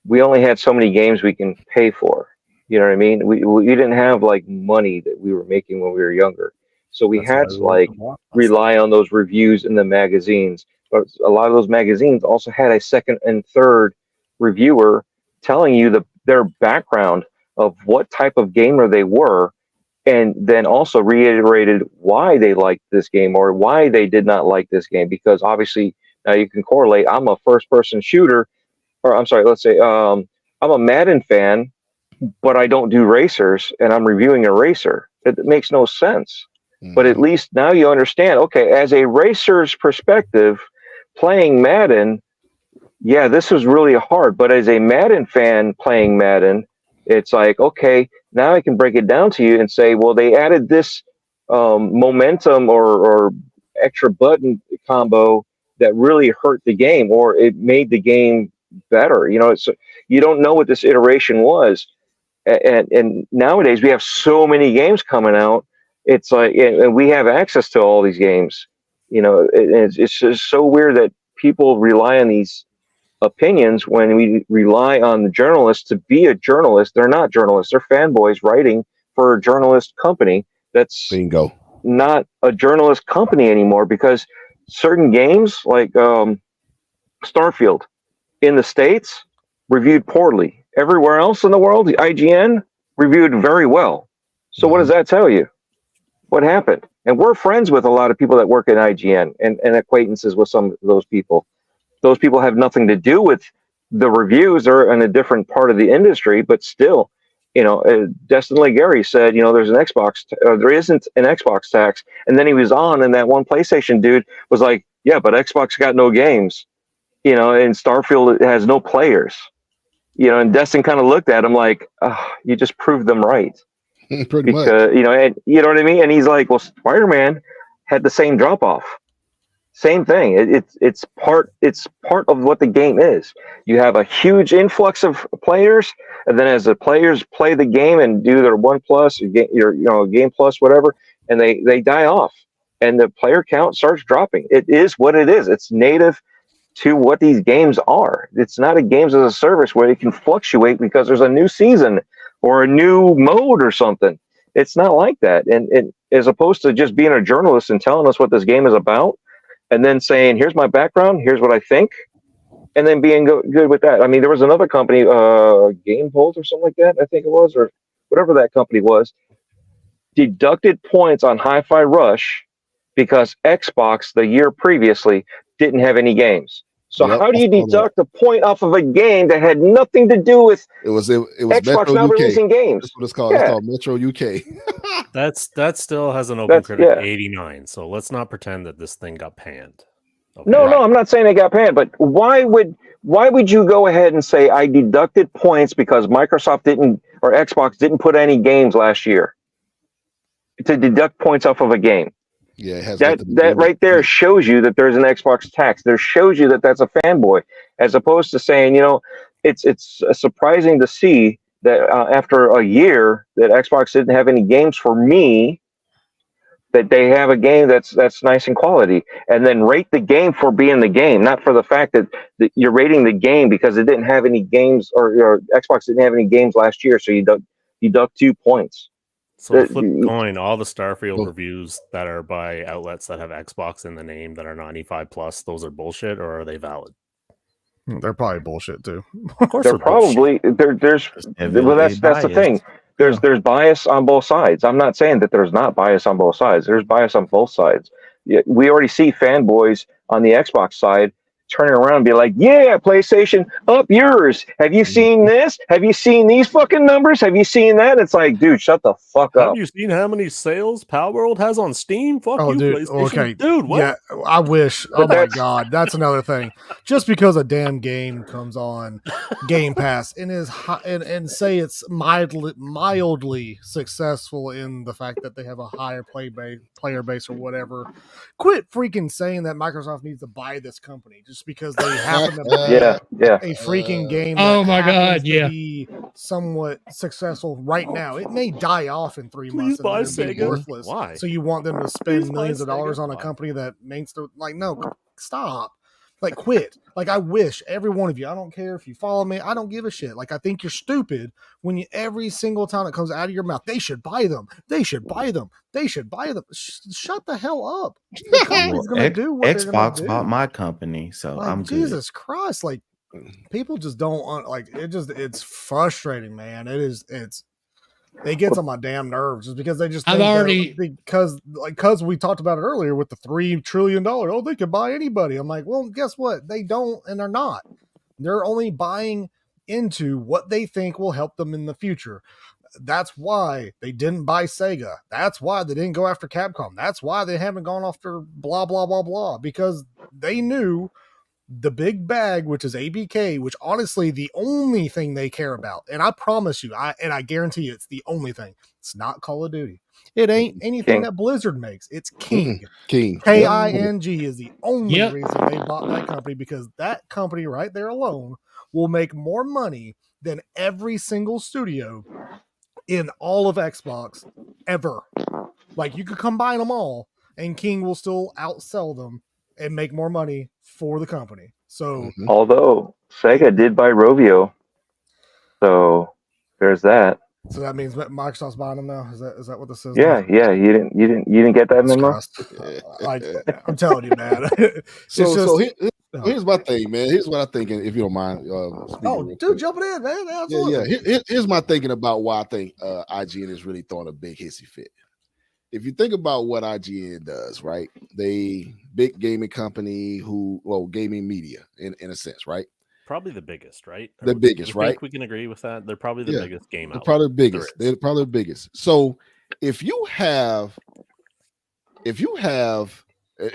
we only had so many games we can pay for. You know what I mean? We didn't have like money that we were making when we were younger. So we had to like rely on those reviews in the magazines. But a lot of those magazines also had a second and third reviewer telling you their background of what type of gamer they were, and then also reiterated why they liked this game or why they did not like this game. Because obviously now you can correlate. I'm a first-person shooter, or I'm sorry, let's say I'm a Madden fan, but I don't do racers, and I'm reviewing a racer. It makes no sense. Mm-hmm. But at least now you understand, okay, as a racer's perspective, playing Madden, yeah, this was really hard. But as a Madden fan playing Madden, it's like, okay, now I can break it down to you and say, well, they added this momentum or extra button combo that really hurt the game, or it made the game better. You know, you don't know what this iteration was. And nowadays we have so many games coming out. It's like, and we have access to all these games. You know, it's just so weird that people rely on these opinions when we rely on the journalists to be a journalist. They're not journalists. They're fanboys writing for a journalist company that's Bingo. Not a journalist company anymore, because certain games like Starfield in the States reviewed poorly. Everywhere else in the world, the IGN reviewed very well. So what does that tell you? What happened? And we're friends with a lot of people that work at IGN and acquaintances with some of those people. Those people have nothing to do with the reviews. They're in a different part of the industry, but still, you know, Destin Legary said, you know, there's an Xbox, there isn't an Xbox tax. And then he was on, and that one PlayStation dude was like, yeah, but Xbox got no games, you know, and Starfield has no players, you know, and Destin kind of looked at him like, oh, you just proved them right. Pretty much. You know, and you know what I mean? And he's like, well, Spider-Man had the same drop off. Same thing. It's part of what the game is. You have a huge influx of players, and then as the players play the game and do their 1+, your game plus, whatever, and they die off, and the player count starts dropping. It is what it is. It's native to what these games are. It's not a games as a service where it can fluctuate because there's a new season or a new mode or something. It's not like that. And as opposed to just being a journalist and telling us what this game is about, and then saying, here's my background, here's what I think. and then being good with that. I mean, there was another company, Game Volt or something like that, I think it was, or whatever that company was, deducted points on Hi-Fi Rush because Xbox the year previously didn't have any games. So Yep, how do I you saw that. deduct a point off of a game that had nothing to do with It was Xbox Metro not UK. releasing games? That's what it's called. It's Yeah. called Metro UK. That still has an open critic yeah. 89. So let's not pretend that this thing got panned. Okay. No, I'm not saying they got panned, but why would you go ahead and say I deducted points because Microsoft didn't or Xbox didn't put any games last year to deduct points off of a game? Yeah, it has That right there shows you that there's an Xbox tax. There shows you that that's a fanboy, as opposed to saying, it's surprising to see that after a year that Xbox didn't have any games for me, that they have a game that's nice and quality, and then rate the game for being the game, not for the fact that you're rating the game because it didn't have any games or Xbox didn't have any games last year, so you deduct 2 points. So to flip the coin, all the Starfield reviews that are by outlets that have Xbox in the name that are 95 plus, those are bullshit, or are they valid? They're probably bullshit too. Of course, They're probably there's well, that's the thing. There's bias on both sides. I'm not saying that there's not bias on both sides. There's bias on both sides. We already see fanboys on the Xbox side turning around and be like, yeah, PlayStation, up yours. Have you seen this? Have you seen these fucking numbers? Have you seen that? It's like, dude, shut the fuck up. Have you seen how many sales Palworld has on Steam? Fuck you, dude. PlayStation. Okay, Dude, what? Yeah, I wish. But Oh my god, that's another thing. Just because a damn game comes on Game Pass and is and say it's mildly successful in the fact that they have a higher player base or whatever, quit freaking saying that Microsoft needs to buy this company just because they happen to buy yeah. a freaking game. Oh that my God, happens to yeah. be somewhat successful right now. It may die off in 3 months buy and then be Sega. worthless. Why? So you want them to spend Please buy millions of dollars Sega. on a Why? company that makes the no, stop. Like, quit. Like, I wish every one of you, I don't care if you follow me, I don't give a shit. Like, I think you're stupid when you every single time it comes out of your mouth, they should buy them. They should buy them. They should buy them. Shut the hell up. The company's gonna do what they're gonna Xbox do. bought my company, so Like, I'm good. Jesus Christ, like people just don't like it. It's frustrating, man. It gets on my damn nerves just because they just I've think that- already- because we talked about it earlier with the $3 trillion. Oh, they can buy anybody. I'm like, well, guess what? They don't, and they're not. They're only buying into what they think will help them in the future. That's why they didn't buy Sega. That's why they didn't go after Capcom. That's why they haven't gone after blah blah blah blah, because they knew the big bag, which is ABK, which honestly the only thing they care about, and I promise you, I guarantee you, it's the only thing. It's not Call of Duty. It ain't anything King. that Blizzard makes. It's King. King. KING is the only Yep. reason they bought that company, because that company right there alone will make more money than every single studio in all of Xbox ever. Like, you could combine them all and King will still outsell them and make more money for the company. So Although Sega did buy Rovio, so there's that. so that means that Microsoft's buying them now. Is that what this is? Yeah. You didn't get that memo? Like, I'm telling you, man. It's So just- here's my thing, man. Here's what I'm thinking, if you don't mind. Speaking oh, real dude, quick. jumping in, man. Absolutely. Yeah. Here's my thinking about why I think IGN is really throwing a big hissy fit. If you think about what IGN does, right? They big gaming company gaming media in a sense, right? Probably the biggest, right? The biggest, I think right? we can agree with that. They're probably the Yeah. biggest game They're outlet. probably the biggest. there is. They're probably the biggest. So if you have,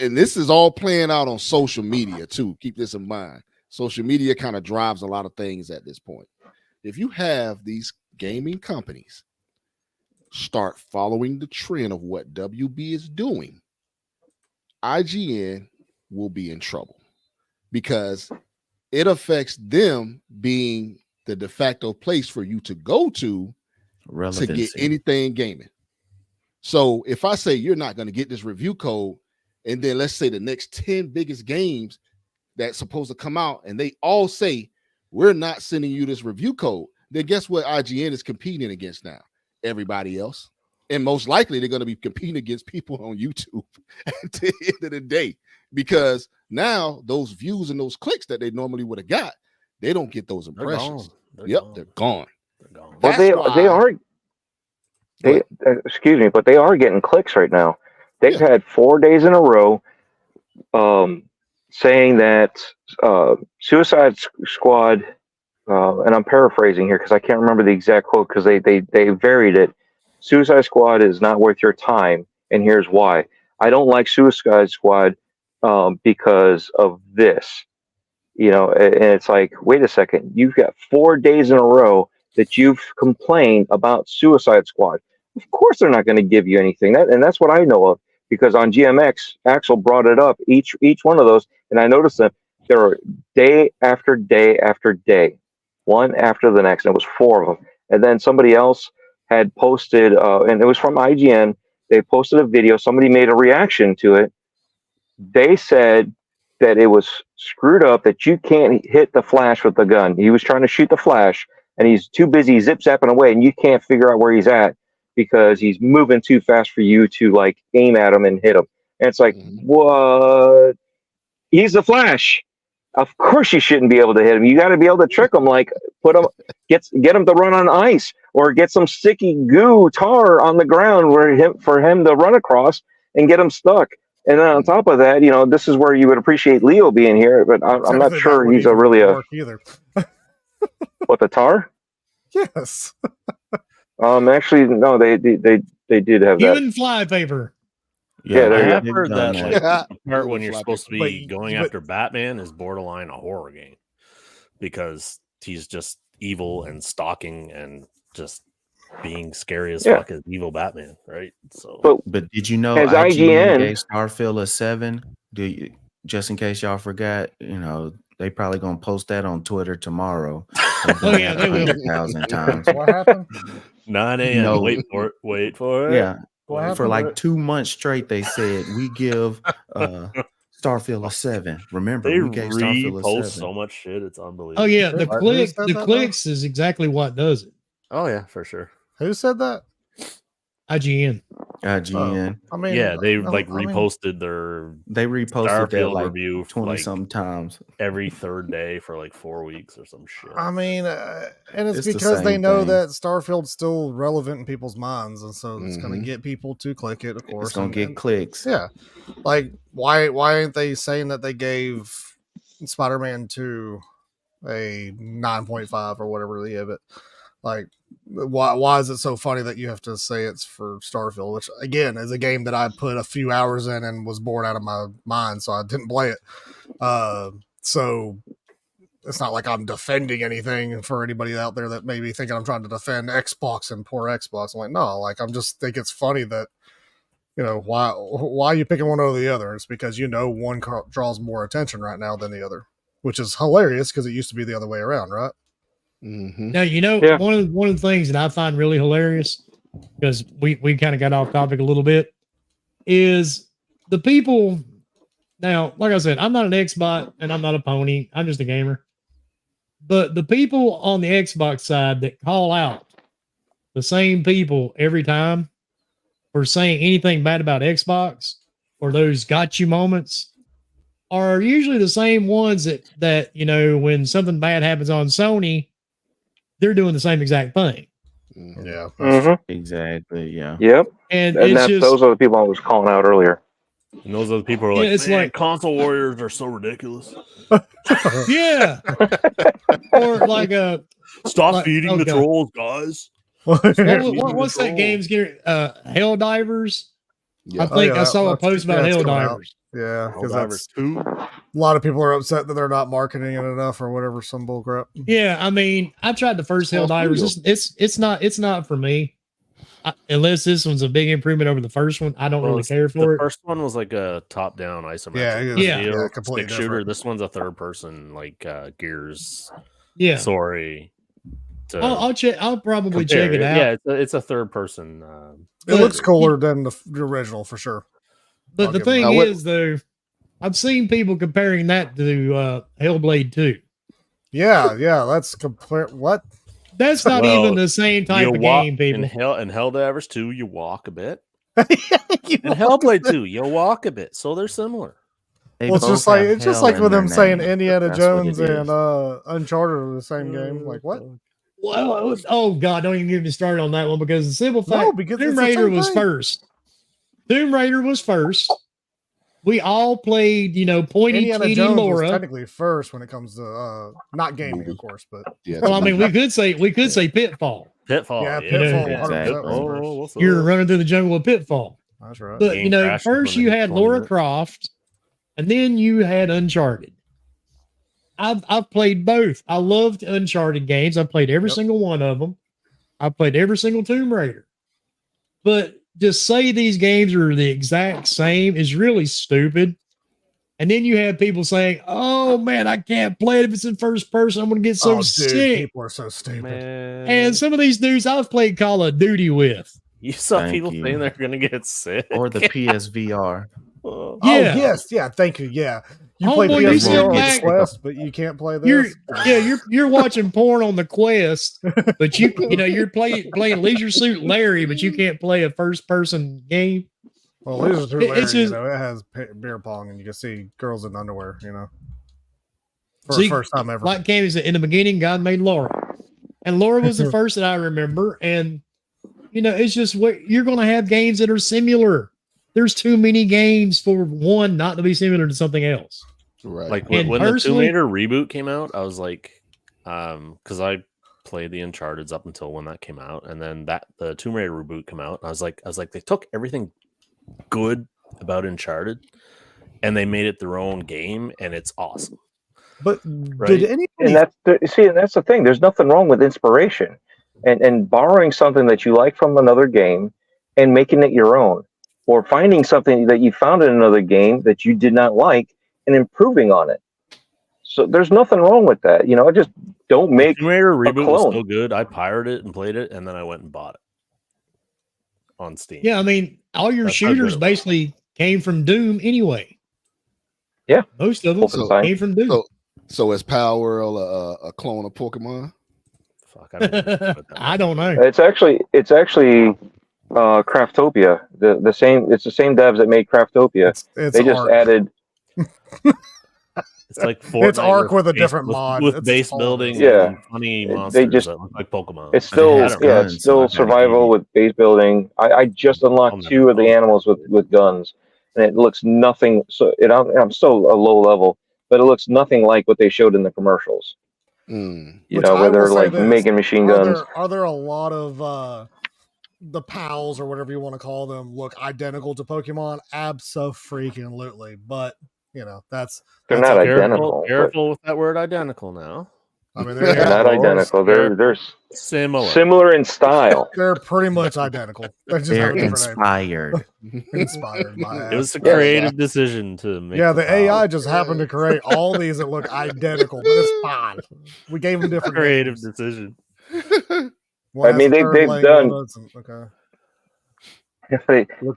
and this is all playing out on social media too. Keep this in mind. Social media kind of drives a lot of things at this point. If you have these gaming companies start following the trend of what WB is doing, IGN will be in trouble because it affects them being the de facto place for you to go to Relevancy. get anything gaming. So if I say you're not going to get this review code, and then let's say the next 10 biggest games that's supposed to come out, and they all say we're not sending you this review code, then guess what IGN is competing against now? Everybody else. And most likely they're going to be competing against people on YouTube at the end of the day, because now those views and those clicks that they normally would have got, they don't get those They're impressions. gone. Yep, they're gone. They're gone. Well, That's they why- are. Excuse me, but they are getting clicks right now. They've Yeah. had 4 days in a row, saying that Suicide Squad, and I'm paraphrasing here because I can't remember the exact quote because they varied it. Suicide Squad is not worth your time, and here's why. I don't like Suicide Squad because of this. You know, and it's like, wait a second, you've got 4 days in a row that you've complained about Suicide Squad. Of course, they're not going to give you anything. And that's what I know of, because on GMX, Axel brought it up, each one of those, and I noticed that there were day after day after day, one after the next, and it was 4 of them. And then somebody else had posted, and it was from IGN, they posted a video, somebody made a reaction to it. They said that it was screwed up, that you can't hit the Flash with the gun. He was trying to shoot the Flash, and he's too busy zip-zapping away, and you can't figure out where he's at because he's moving too fast for you to, like, aim at him and hit him. And it's like, what? He's the Flash. Of course you shouldn't be able to hit him. You got to be able to trick him, like put him, get him to run on ice, or get some sticky goo tar on the ground for him to run across and get him stuck. And then on top of that, you know, this is where you would appreciate Leo being here, but I'm not Technically, sure that he's wouldn't really even a work either. what, the tar. Yes. Actually, no, they did have that. Human flypaper. Yeah, there I you have they've heard done that, like, the part when you're supposed to be going after Batman is borderline a horror game because he's just evil and stalking and just being scary as fuck as evil Batman, right? So, But did you know As IGN IGN gave Starfield a 7? Just in case y'all forgot, you know, they probably gonna post that on Twitter tomorrow. Oh, yeah, they will. 100,000 times. What happened? 9 a.m. No. Wait for it. Wait for it. Yeah, What for happened? like 2 months straight, they said we give Starfield a 7. Remember, They we gave Starfield a repost 7. so much shit. It's unbelievable. Oh yeah, the Who click, said the that, clicks is exactly what does it. Oh yeah, for sure. Who said that? IGN. IGN. I mean, Yeah, they I like mean, reposted their They reposted that Starfield like review 20 like something times. every third day for like 4 weeks or some shit. I mean, and it's It's the because they same know thing. that Starfield's still relevant in people's minds, and so it's going Mhm. to get people to click it. Of course, It's gonna and- get and- clicks. Yeah, like why aren't they saying that they gave Spider-Man 2 a 9.5 or whatever they give it? Like, why is it so funny that you have to say it's for Starfield, which again is a game that I put a few hours in and was bored out of my mind, so I didn't play it. So it's not like I'm defending anything for anybody out there that may be thinking I'm trying to defend Xbox and poor Xbox. I'm like, no, like I'm just think it's funny that, you know, why are you picking one over the other? It's because, you know, one draws more attention right now than the other, which is hilarious because it used to be the other way around, right? Mhm. Now you know Yeah. one of the things that I find really hilarious, because we kind of got off topic a little bit, is the people. Now, like I said, I'm not an Xbox and I'm not a pony. I'm just a gamer. But the people on the Xbox side that call out the same people every time for saying anything bad about Xbox or those got you moments are usually the same ones that you know, when something bad happens on Sony, they're doing the same exact thing. Mhm. Yeah. hmm Exactly. Yeah. Yep. And And it's just those are the people I was calling out earlier. And those are the people who are Yeah, like, it's man, like- console warriors are so ridiculous. yeah. Or like Stop Like- feeding oh, the God. trolls, guys. what's that game's getting Hell Divers? Yeah. I think I yeah, saw a that's- post about yeah, it's Hell coming out. Divers. Yeah, because Helldivers that's 2. a lot of people are upset that they're not marketing it enough or whatever, some bullcrap. Yeah, I mean, I tried the first Hell Small Divers. studio. It's not for me. Unless this one's a big improvement over the first one, I don't really care for The it. first one was like a top-down isometric. Yeah, it is. Yeah. feel, Yeah, completely stick shooter. different. This one's a third-person, like Gears. Yeah, Sorry. to I'll check. I'll probably compare check it out. Yeah, it's a third-person. It looks cooler than the original for sure. But I'll the give it thing that. is, though, I've seen people comparing that to Hellblade 2. Yeah, that's complete. What? That's not Well, even the same type You of walk game, people. in Helldivers 2, you walk a bit. You In know? Hellblade 2, you walk a bit. So they're similar. They Well, it's both just like have it's just hell like in with their them saying name. Indiana That's what it Jones is. and Uncharted are the same game. Like what? Well, oh God, don't even get me started on that one because the simple fact No, because Tomb it's the Raider same was thing. first. Tomb Raider was first. We all played, pointy Indiana teeny Jones was Laura. technically first when it comes to not gaming, of course, but Yeah, Well, I mean, we could say Pitfall. Pitfall. yeah, Yeah, Pitfall, Yeah, 100% exactly. was Oh, first. what's You're up? running through the jungle with Pitfall. That's right. But Game crashes first when you they hit had 20 Laura minutes. Croft, and then you had Uncharted. I've played both. I loved Uncharted games. I've played every Yep. single one of them. I've played every single Tomb Raider. But just say these games are the exact same is really stupid. And then you have people saying, "Oh man, I can't play it if it's in first person. I'm gonna get so Dude, sick." people are so stupid. Man, And some of these dudes I've played Call of Duty with. you saw Thank people you. saying they're gonna get sick. Or the PSVR. Oh, Oh Yeah. yes, yeah, thank you. Yeah, you Homeboy, play you PSVR sit on the back- Quest, but you can't play You're this. you're watching porn on the Quest, but you're playing Leisure Suit Larry, but you can't play a first person game. Well, Leisure Suit It's Larry, just- it has beer pong, and you can see girls in underwear. For See, the first time ever. Like Cammy said, in the beginning, God made Laura, and Laura was the first that I remember. And it's just what you're going to have games that are similar. There's too many games for one not to be similar to something else. right. like And when the Tomb personally- Raider reboot came out, I was like, because I played the Uncharted's up until when that came out, and then the Tomb Raider reboot came out. I was like, they took everything good about Uncharted, and they made it their own game, and it's awesome. But Right. did anybody? And that's the thing. There's nothing wrong with inspiration and borrowing something that you like from another game and making it your own, or finding something that you found in another game that you did not like and improving on it. So there's nothing wrong with that. Just don't make. Tomb Raider reboot was clone. so good. I pirated it and played it, and then I went and bought it on Steam. Yeah, I mean, all your That's how good shooters it was. basically came from Doom anyway. Yeah. Most of them Wolfenstein. came from Doom. So is Power World a clone of Pokemon? Fuck, I don't know about that. I don't know. It's actually Craftopia. The same. It's the same devs that made Craftopia. It's They just Ark. added. It's like Fortnite It's Ark with a different mod. with It's base all building. this. Yeah. and funny They monsters just- that look like Pokemon. It's But it still has guns, it's still so I gotta survival be- with base building. I just unlocked I'll 2 of the never- animals with guns, and it looks nothing. So I'm still a low level, but it looks nothing like what they showed in the commercials. Mm. You Which know, I where will they're say like this, making machine guns. Are there a lot of the pals or whatever you want to call them look identical to Pokemon? Abso-freaking-lutely. But that's They're that's not okay. identical. Careful with that word identical now. I mean, They're they're, not identical. They're Similar. similar in style. they're pretty much identical. They just have They're a different name. inspired. Inspired by It was a Yeah. creative decision to make. Yeah, the file. AI just happened to create all these that look identical, but it's fine. We gave them different creative names. decision. One I has mean, a they've third leg, done- one doesn't. Okay.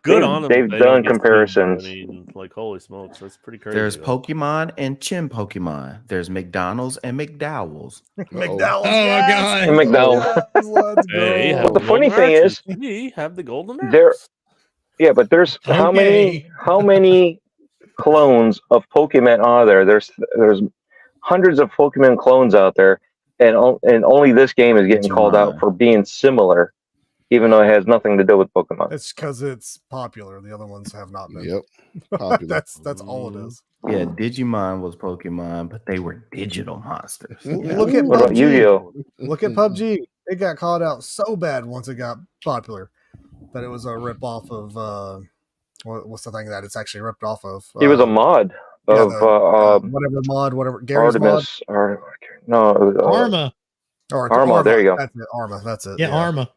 Good on them. They've They done don't get sued. comparisons. I mean, like holy smokes, that's pretty crazy. There's though. Pokemon and Chin Pokemon. There's McDonald's and McDowell's. McDowell's. Oh, my yes! God. And McDowell's. Yes, let's Hey, go. have the funny golden thing arches. is- we have the golden There- arches. Yeah, but there's how Okay. many clones of Pokemon are there? There's hundreds of Pokemon clones out there, and only this game is getting called out Digimon. for being similar, even though it has nothing to do with Pokemon. It's because it's popular. The other ones have not been. Yep. Popular. That's all it is. Yeah, Digimon was Pokemon, but they were digital monsters. Look at What about PUBG. Yu-Gi-Oh? Look at PUBG. It got called out so bad once it got popular that it was a rip off of what's the thing that it's actually ripped off of? He was a mod yeah, of whatever mod, whatever Gary's Artemis, or no, it was, Arma. mod. Or Arma, there you go. That's it, Arma. That's it. Yeah, Arma.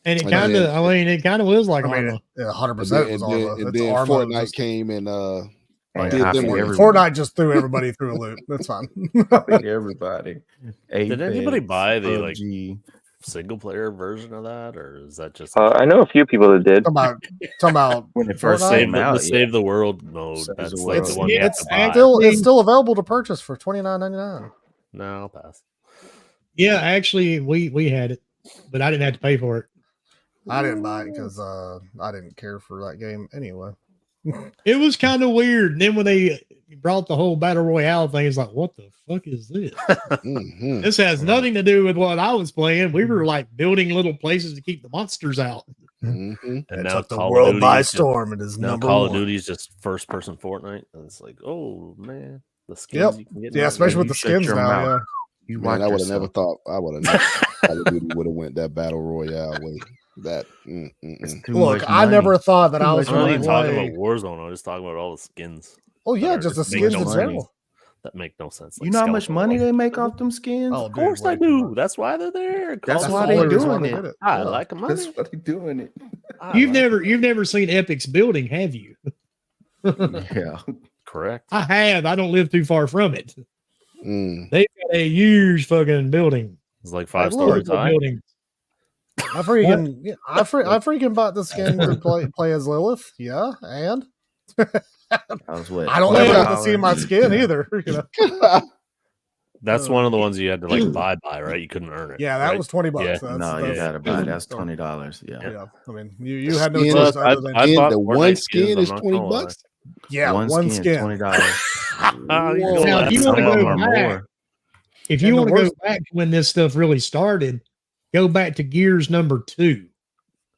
And it And kind of, then- it kind of was like I mean, Arma. yeah, And 100% then, was and Arma. then, and It's then Arma Fortnite just- came and And did copied them everyone. Fortnite just threw everybody through a loop. That's fine. Copied everybody. Did anybody Apex, buy the, like, PUBG. single player version of that, or is that just I know a few people that did. talking about When it first Fortnite? came save the, out, the save the world mode? Save That's the like world. the one you have it's to buy. still available to purchase for $29.99. No, I'll pass. Yeah, actually, we had it, but I didn't have to pay for it. I didn't buy it because I didn't care for that game anyway. It was kind of weird. And then when they brought the whole battle royale thing, it's like, what the fuck is this? Mhm. This has nothing to do with what I was playing. We were like building little places to keep the monsters out. Mhm. And It now took the Call of world Duty by is just- storm. It is Now number Call one. of Duty is just first person Fortnite. And it's like, oh man, the skins Yep. you can get. Yeah, now. especially with you the shut skins your now. mouth. Yeah. You Man, watch I would have never yourself. thought. I would have never. Call of Duty would have went that battle royale way. That. It's too Look, much I money. never thought that Too I was much I'm not going even to talking play. about Warzone. I'm just talking about all the skins Oh yeah, that just are the just make skins no in sense. general. that make no sense. You know how much skeleton money ones. they make off them skins? Oh, Of course way I too do. much. That's why they're there. That's Call why of they the Duty. only reason why doing they it. did it. I Yeah. like money. That's why they doing it. I You've like never seen Epic's building, have you? Yeah. correct. I have. I don't live too far from it. Mm. They've got a huge fucking building. It's like 5 look, stories Multiple high. buildings. I freaking, yeah, I freaking bought the skin to play as Lilith. Yeah, and I was what? I don't Well, ever have to see $20. my skin Yeah. either. You know? That's one of the ones you had to like buy, right? You couldn't earn it. Yeah, that right? was $20. Yeah. That's, No, you gotta buy. That's so, $20. Yeah. Yeah, I mean, you had no Skin choice is- other than I bought the Fortnite one skins, skin I'm is not 20 gonna lie. bucks. yeah, one skin. $20. Ah, you Whoa. go Now, ask if you Some want of to them go are back, more. if you And the want to go worst- back to when this stuff really started, go back to Gears number 2.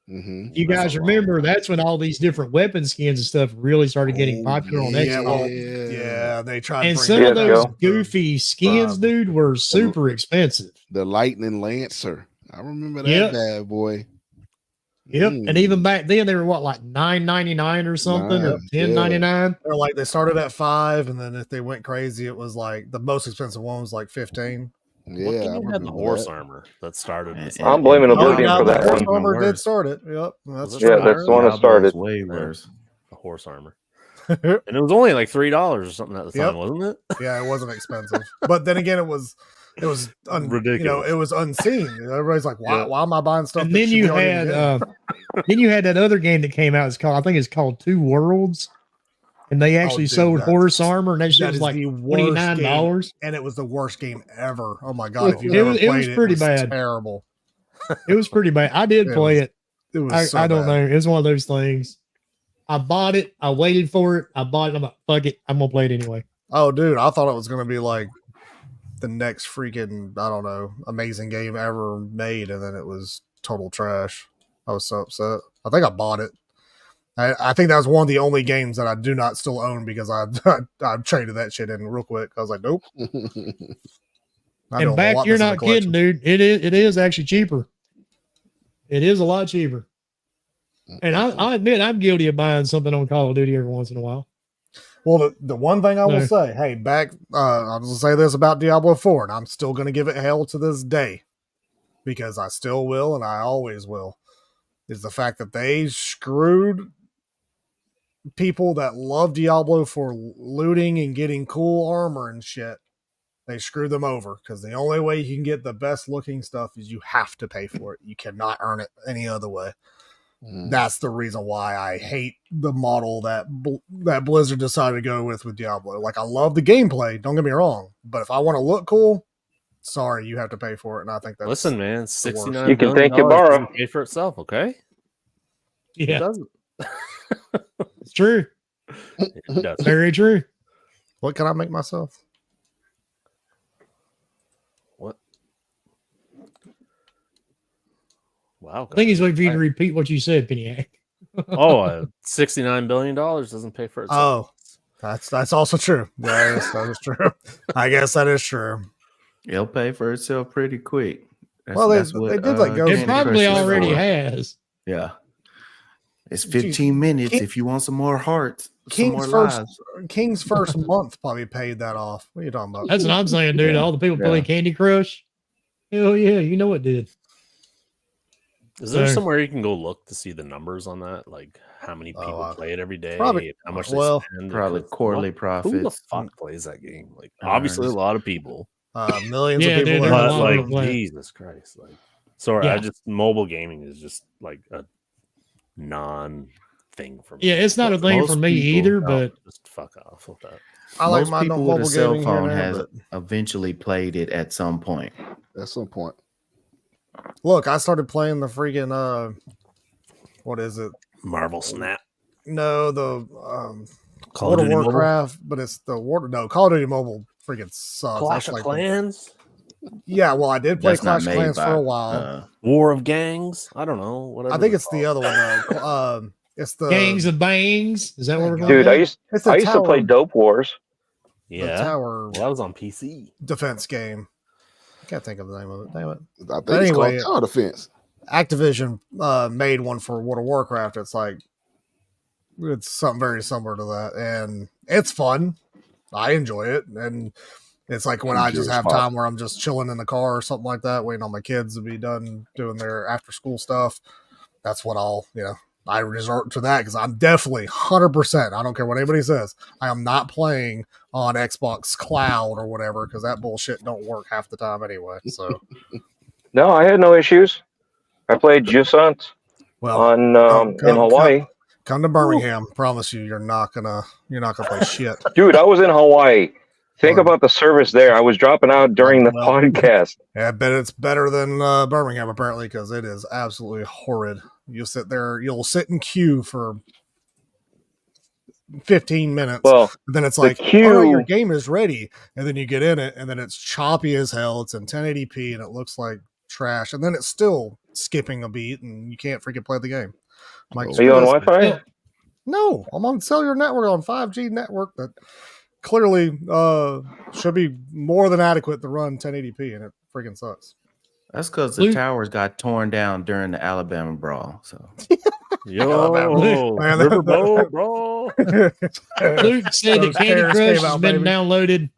Mm-hmm. You That's guys a long remember time. that's when all these different weapon skins and stuff really started getting popular on Yeah, Xbox. well, yeah, they tried. And to some bring of Yeah, those Joe. goofy skins, dude, were super expensive. The Lightning Lancer. I remember that Yep. bad boy. Yep. Mm. And even back then they were what, like $9.99 or something, or Yeah. $10.99. They're like they started at 5, and then if they went crazy, it was like the most expensive one was like 15. Yeah, What I game had the remember horse that. armor that started this? And- I'm blaming and Oblivion Diablo for that was one. even Armor did worse. start it. Yep, that's Was it true. Yeah, that's the one that Diablo started. was way worse. The horse armor. And it was only like $3 or something at the Yep. time, wasn't it? Yeah, it wasn't expensive, but then again, it was Ridiculous. You know, it was unseen. Everybody's like, "Why? Yeah. Why am I buying stuff?" And that then should you be already in had the game? then you had that other game that came out. It's called, I think it's called Two Worlds. And they actually dude, sold that- horse armor, and that shit that was is like the worst $29. and it was the worst game ever. Oh my god! If you It never was- played it was pretty bad. Terrible. It was pretty bad. I did It play was it. It was. I so don't bad. know. It's one of those things. I bought it. I waited for it. I bought it. I'm like, fuck it. I'm gonna play it anyway. Oh, dude, I thought it was going to be like the next freaking, I don't know, amazing game ever made, and then it was total trash. I was so upset. I think I bought it. I think that was one of the only games that I do not still own because I traded that shit in real quick. I was like, nope. I And don't back, want you're this in the not kidding, collection. dude. It is actually cheaper. It is a lot cheaper. And I admit I'm guilty of buying something on Call of Duty every once in a while. Well, the one thing I will No. say, hey, back, I was going to say this about Diablo 4, and I'm still going to give it hell to this day because I still will and I always will, is the fact that they screwed people that love Diablo for looting and getting cool armor and shit. They screwed them over because the only way you can get the best looking stuff is you have to pay for it. You cannot earn it any other way. That's the reason why I hate the model that that Blizzard decided to go with Diablo. Like, I love the gameplay, don't get me wrong, but if I want to look cool, sorry, you have to pay for it. And I think that's Listen, man, worst. $69 You can thank billion Ybarra. doesn't pay for itself, okay? It Yeah, doesn't. it's true. It doesn't. Very true. what can I make myself? What? Wow. I think he's waiting for you to repeat what you said, Piniac. $69 billion doesn't pay for itself. Oh, that's also true. That is true. I guess that is true. It'll pay for itself pretty quick. Well, they did like Ghost It Candy probably Crush is already for. has. Yeah. It's 15 minutes King- if you want some more hearts, some King's more first lives. King's first month probably paid that off. What are you talking about? That's what I'm saying, dude. All the people play Yeah. Candy Crush. Hell yeah, you know it did. Is there So- somewhere you can go look to see the numbers on that? Like how many Oh, people play it every day? probably- and how much well, they spend? Probably Because quarterly Who the profits. fuck plays that game? Like I obviously a understand. lot of people. Millions Yeah, of people. dude, there. there's a But lot of like people playing. Jesus Christ. Like sorry, Yeah. I just mobile gaming is just like a non thing for me. Yeah, it's not a thing for Most me people either, don't. but Just fuck off with that. I like Most my people with a mobile cell gaming here phone now, has but eventually played it at some point. At some point. look, I started playing the freaking what is it? Marvel Snap. No, the Call World of of Duty Mobile? Warcraft, but it's the Call of Duty Mobile freaking sucks. Clash That's of like Clans? yeah, well, I did play That's not Clash of made Clans by. for a while. War of Gangs? I don't know. Whatever. I think they're it's the called. other one though. It's the gangs of bangs. Is that what we're Dude, going Dude, I to used it's the I used to play tower, Dope Wars. the Yeah. tower Well, that was on PC. defense game. I can't think of the name of it. Damn it. I think But it's anyway, called Tower Defense. Activision made one for World of Warcraft. It's like it's something very similar to that, and it's fun. I enjoy it, and it's like when I just have time where I'm just chilling in the car or something like that, waiting on my kids to be done doing their after school stuff. That's what I resort to that because I'm definitely 100%. I don't care what anybody says. I am not playing on Xbox Cloud or whatever because that bullshit don't work half the time anyway. So, No, I had no issues. I played Jusant well, on in Hawaii. come to Birmingham. Promise you, you're not gonna play shit. Dude, I was in Hawaii. Think about the service there. I was dropping out during the Well, podcast. Yeah, I bet it's better than Birmingham apparently because it is absolutely horrid. You'll sit in queue for 15 minutes. Well, and then it's the like, queue- all right, your game is ready. And then you get in it and then it's choppy as hell. It's in 1080p and it looks like trash. And then it's still skipping a beat and you can't freaking play the game. I'm like, are you on screw this. Wi-Fi? No, I'm on cellular network on 5G network that clearly should be more than adequate to run 1080p and it freaking sucks. That's because the Luke- towers got torn down during the Alabama brawl. So Yo, Man, Riverboat, bro. Luke said that Those Candy tears Crush came has out, been baby. downloaded.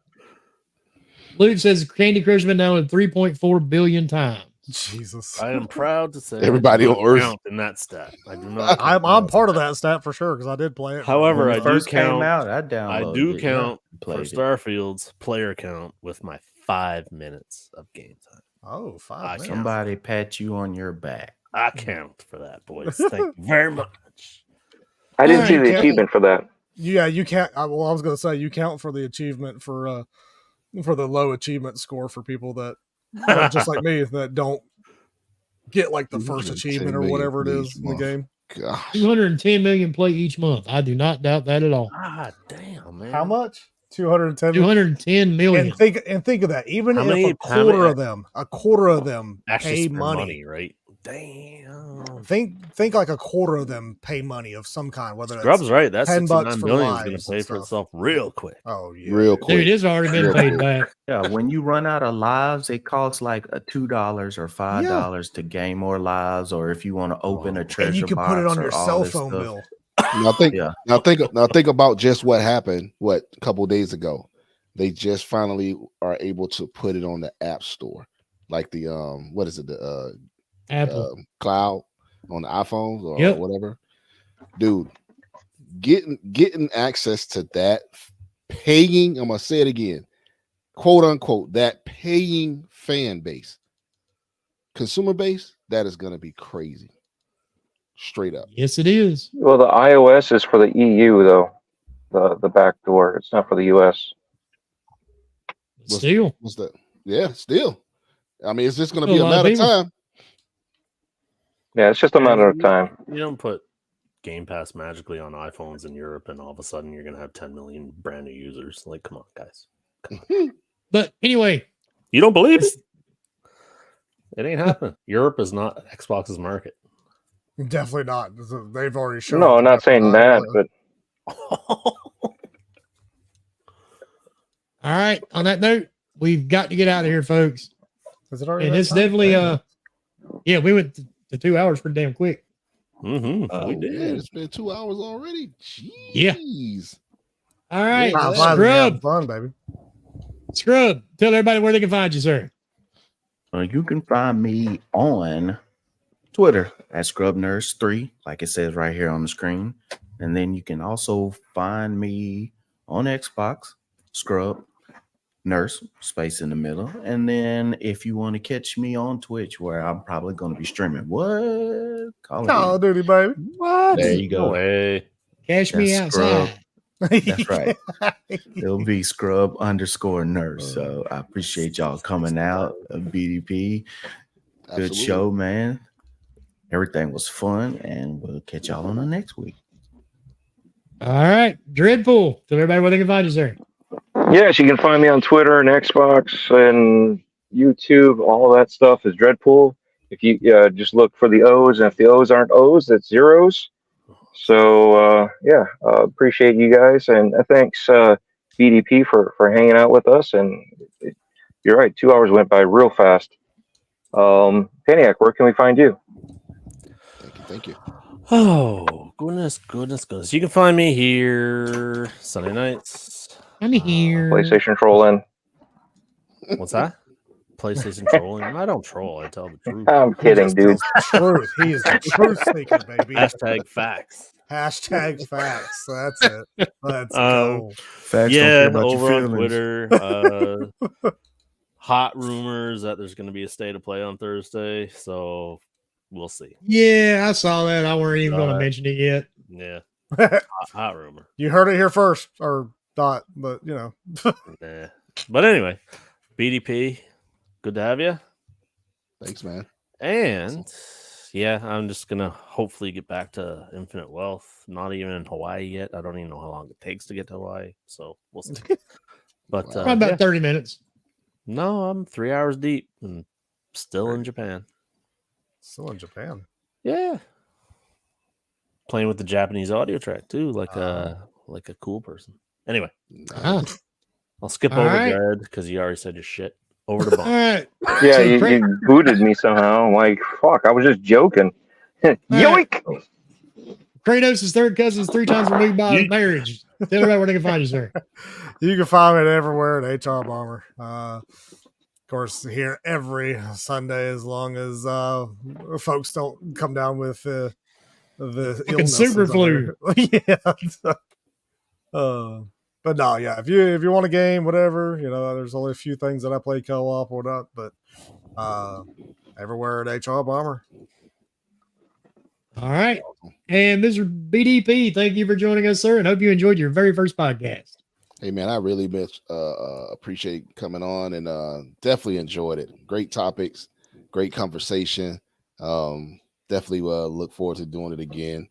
Luke says Candy Crush has been downloaded 3.4 billion times. Jesus. I am proud to say Everybody I do on not Earth. count in that stat. I do not. I'm count in part that of that stat for sure because I did play it. However, when I it do first came count- out, I stat. downloaded. I do it, count yeah, for played it. Starfield's player count with my 5 minutes of game time. Oh, 5 I minutes. Somebody pat you on your back. I count for that, boys. Thank you very much. I didn't All see right, the Kevin. achievement for that. Yeah, you can't. Well, I was going to say you count for the achievement for the low achievement score for people that are just like me that don't get like the first 210 achievement or million whatever it plays is a in the month. game. Gosh. 210 million play each month. I do not doubt that at all. Ah, damn, man. How much? 210. 210 million. And think of that. Even How if many- a how many- quarter of them Actually pay spend money. right? Damn. Think like a quarter of them pay money of some kind. Whether Scrub's it's right. That 10 bucks 69 for million is going lives to pay and for stuff. itself real quick. oh yeah, Real quick. Dude, it's already been Real paid quick. back. Yeah, when you run out of lives, it costs like a $2 or $5 to gain more lives, or if you want to open a treasure and you can box put it on or your all cell this phone stuff. bill. Yeah. Now think about just what happened. A couple days ago, they just finally are able to put it on the App Store, like the what is it, the Apple. cloud on the iPhones or Yep. whatever. Dude, getting access to that paying. I'm gonna say it again, quote unquote, that paying fan base, consumer base, that is gonna be crazy. Straight up. Yes, it is. Well, the iOS is for the EU though. The back door. It's not for the US. Still. What's that? Yeah, still. I mean, it's just going to A be a lot of matter of people. time. Yeah, it's just a matter of time. You don't put Game Pass magically on iPhones in Europe, and all of a sudden you're going to have 10 million brand new users. Like, come on, guys. But anyway, You don't believe it? It ain't happening. Europe is not Xbox's market. Definitely not. They've already shown. No, I'm not saying that, but all right. On that note, we've got to get out of here, folks. Is it already? And that it's time? definitely Damn. yeah, we went to 2 hours pretty damn quick. Mm-hmm. Oh, we man, did. it's been 2 hours already. Yeah. Jeez. All right, Yeah, I'm finally having Scrub. fun, baby. Scrub, tell everybody where they can find you, sir. You can find me on Twitter at ScrubNurse3, like it says right here on the screen. And then you can also find me on Xbox, Scrub. Nurse, space in the middle. And then if you want to catch me on Twitch, where I'm probably going to be streaming, what? Call of Duty, baby. What? There you No go. way. Cash me That's Scrub. outside. That's right. It'll be Scrub_Nurse. So I appreciate y'all coming out. BDP. Good Absolutely. show, man. Everything was fun, and we'll catch y'all on the next week. All right. Dreadpool. Tell everybody where they can find you, sir. Yes, you can find me on Twitter and Xbox and YouTube. All of that stuff is Dreadpool. If you just look for the O's, and if the O's aren't O's, that's zeros. So appreciate you guys, and thanks BDP for hanging out with us. And you're right, 2 hours went by real fast. Paniac, where can we find you? Thank you. Oh, goodness. You can find me here Sunday nights. I'm here. PlayStation trolling. What's that? PlayStation trolling? I don't troll. I tell the truth. I'm kidding, dude. Truth. He is the truth seeker, baby. Hashtag facts. Hashtag facts. That's it. Let's go. Facts Yeah, don't care about your over on feelings. Twitter. Hot rumors that there's going to be a state of play on Thursday. So we'll see. Yeah, I saw that. I weren't even going to Alright. mention it yet. Yeah, hot rumor. You heard it here first, or not, but you know. Nah. But anyway, BDP, good to have you. Thanks, man. And yeah, I'm just gonna hopefully get back to Infinite Wealth. Not even in Hawaii yet. I don't even know how long it takes to get to Hawaii, so we'll see. But Probably about yeah. 30 minutes. No, I'm 3 hours deep and still in Japan. Still in Japan. Yeah, playing with the Japanese audio track too, like a cool person. Anyway, Ah. I'll skip All over right. Jared because you already said your shit. Over to All Bond. right. Yeah, So you booted me somehow. I'm like, fuck, I was just joking. Yoink! Kratos' third cousin's 3 times removed by Yeet. marriage. Tell everybody where they can find you, sir. You can find it everywhere at HR Bomber. Of course, here every Sunday, as long as folks don't come down with the illness. super flu. Yeah. But no, yeah. If you want a game, whatever, there's only a few things that I play co-op or not, but everywhere at HR Bomber. All right. And Mr. BDP, thank you for joining us, sir, and hope you enjoyed your very first podcast. Hey, man, I really appreciate coming on and definitely enjoyed it. Great topics, great conversation. Definitely look forward to doing it again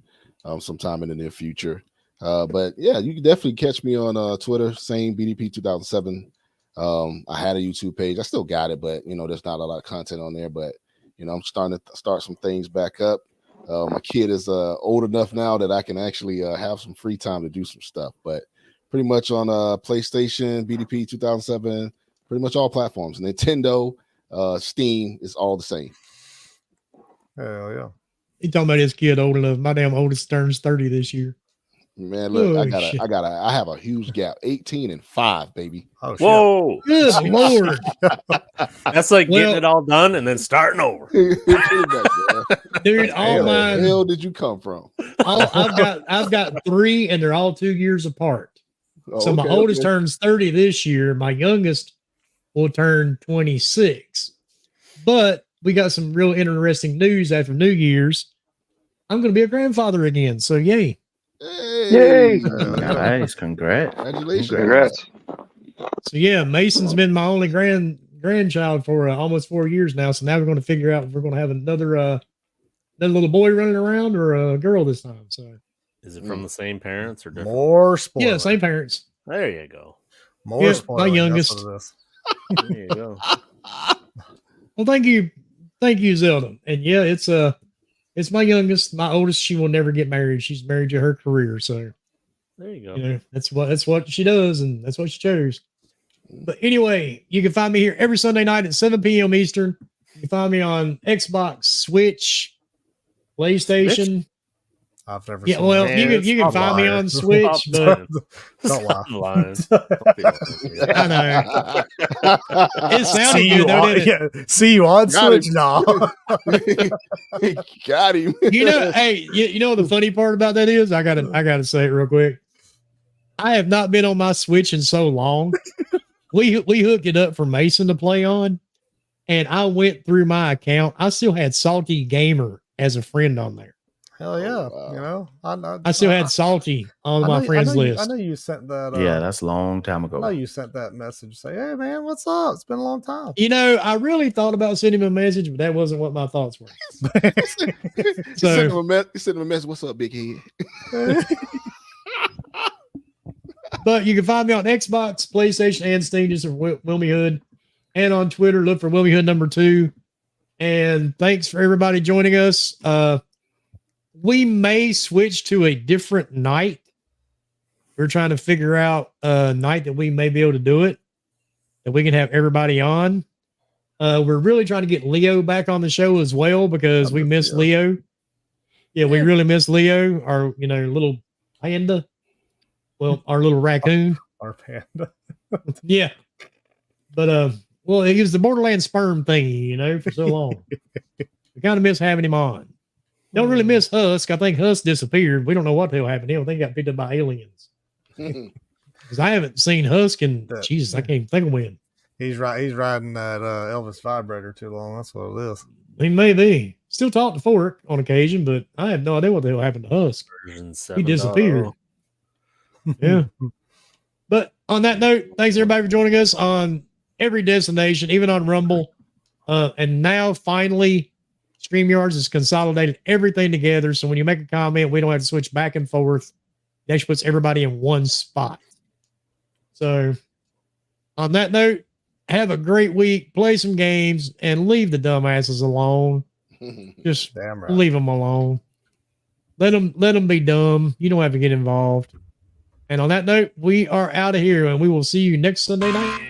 sometime in the near future. But yeah, you can definitely catch me on Twitter, same BDP 2007. I had a YouTube page. I still got it, but there's not a lot of content on there. But I'm starting to start some things back up. My kid is old enough now that I can actually have some free time to do some stuff. But pretty much on PlayStation, BDP 2007, pretty much all platforms. Nintendo, Steam is all the same. Hell yeah. He talking about his kid old enough. My damn oldest turns 30 this year. Man, look, Oh, shit. I have a huge gap. 18 and 5, baby. Oh, shit. Whoa, Good Lord. that's like Well- getting it all done and then starting over. Pretty much, man. Dude, all Where the mine, hell did you come from? I've got 3 and they're all 2 years apart. Oh, So my okay, oldest okay. turns 30 this year. My youngest will turn 26. But we got some real interesting news after New Year's. I'm going to be a grandfather again. So yay. Hey. Yay. Nice, congrats. Congratulations. Congrats. So yeah, Mason's been my only grandchild for almost 4 years now. So now we're going to figure out if we're going to have another little boy running around or a girl this time. So Is it from the same parents or different? More spoiler. yeah, same parents. There you go. More Yeah, my spoiler. That's youngest. what it is. There you go. Well, thank you, Zelda. And yeah, it's my youngest. My oldest, she will never get married. She's married to her career. So There you go. you know, that's what she does, and that's what she chose. But anyway, you can find me here every Sunday night at 7 p.m. Eastern. You can find me on Xbox, Switch, PlayStation. I've never Yeah, seen well, that. you can I'm find me lying. on Switch, but Don't lie. I'm lying. I know it sounded See good, you though, on, didn't it? yeah, see you on Got Switch? No. Got him. You know, hey, you know what the funny part about that is? I gotta say it real quick. I have not been on my Switch in so long we hooked it up for Mason to play on, and I went through my account. I still had Salty Gamer as a friend on there. Hell yeah. wow. You know, I still had Salty on my friends list. I know you sent that. Yeah, that's a long time I know ago. you sent that message. Say, hey man, what's up? It's been a long time. You know, I really thought about sending him a message, but that wasn't what my thoughts were. Send him a message. What's up, big head? But you can find me on Xbox, PlayStation, and Steam, just for Wilmy Hood. And on Twitter, look for Wilmy Hood #2. And thanks for everybody joining us. We may switch to a different night. We're trying to figure out a night that we may be able to do it, that we can have everybody on. We're really trying to get Leo back on the show as well, because we miss Leo. Yeah, we really miss Leo, our little panda. Well, our little raccoon. Our panda. Yeah. But well, he was the Borderlands sperm thingy, for so long. We kind of miss having him on. Don't really miss Husk. I think Husk disappeared. We don't know what the hell happened to him. I think he got picked up by aliens. Because I haven't seen Husk in Jesus, I can't even think of when. He's riding that Elvis vibrator too long. That's what it is. He may be. Still talk to Fork on occasion, but I have no idea what the hell happened to Husk. He disappeared. Yeah. But on that note, thanks everybody for joining us on every destination, even on Rumble. And now finally, StreamYards has consolidated everything together. So when you make a comment, we don't have to switch back and forth. It actually puts everybody in one spot. So on that note, have a great week, play some games, and leave the dumbasses alone. Just Damn right. leave them alone. Let them be dumb. You don't have to get involved. And on that note, we are out of here, and we will see you next Sunday night.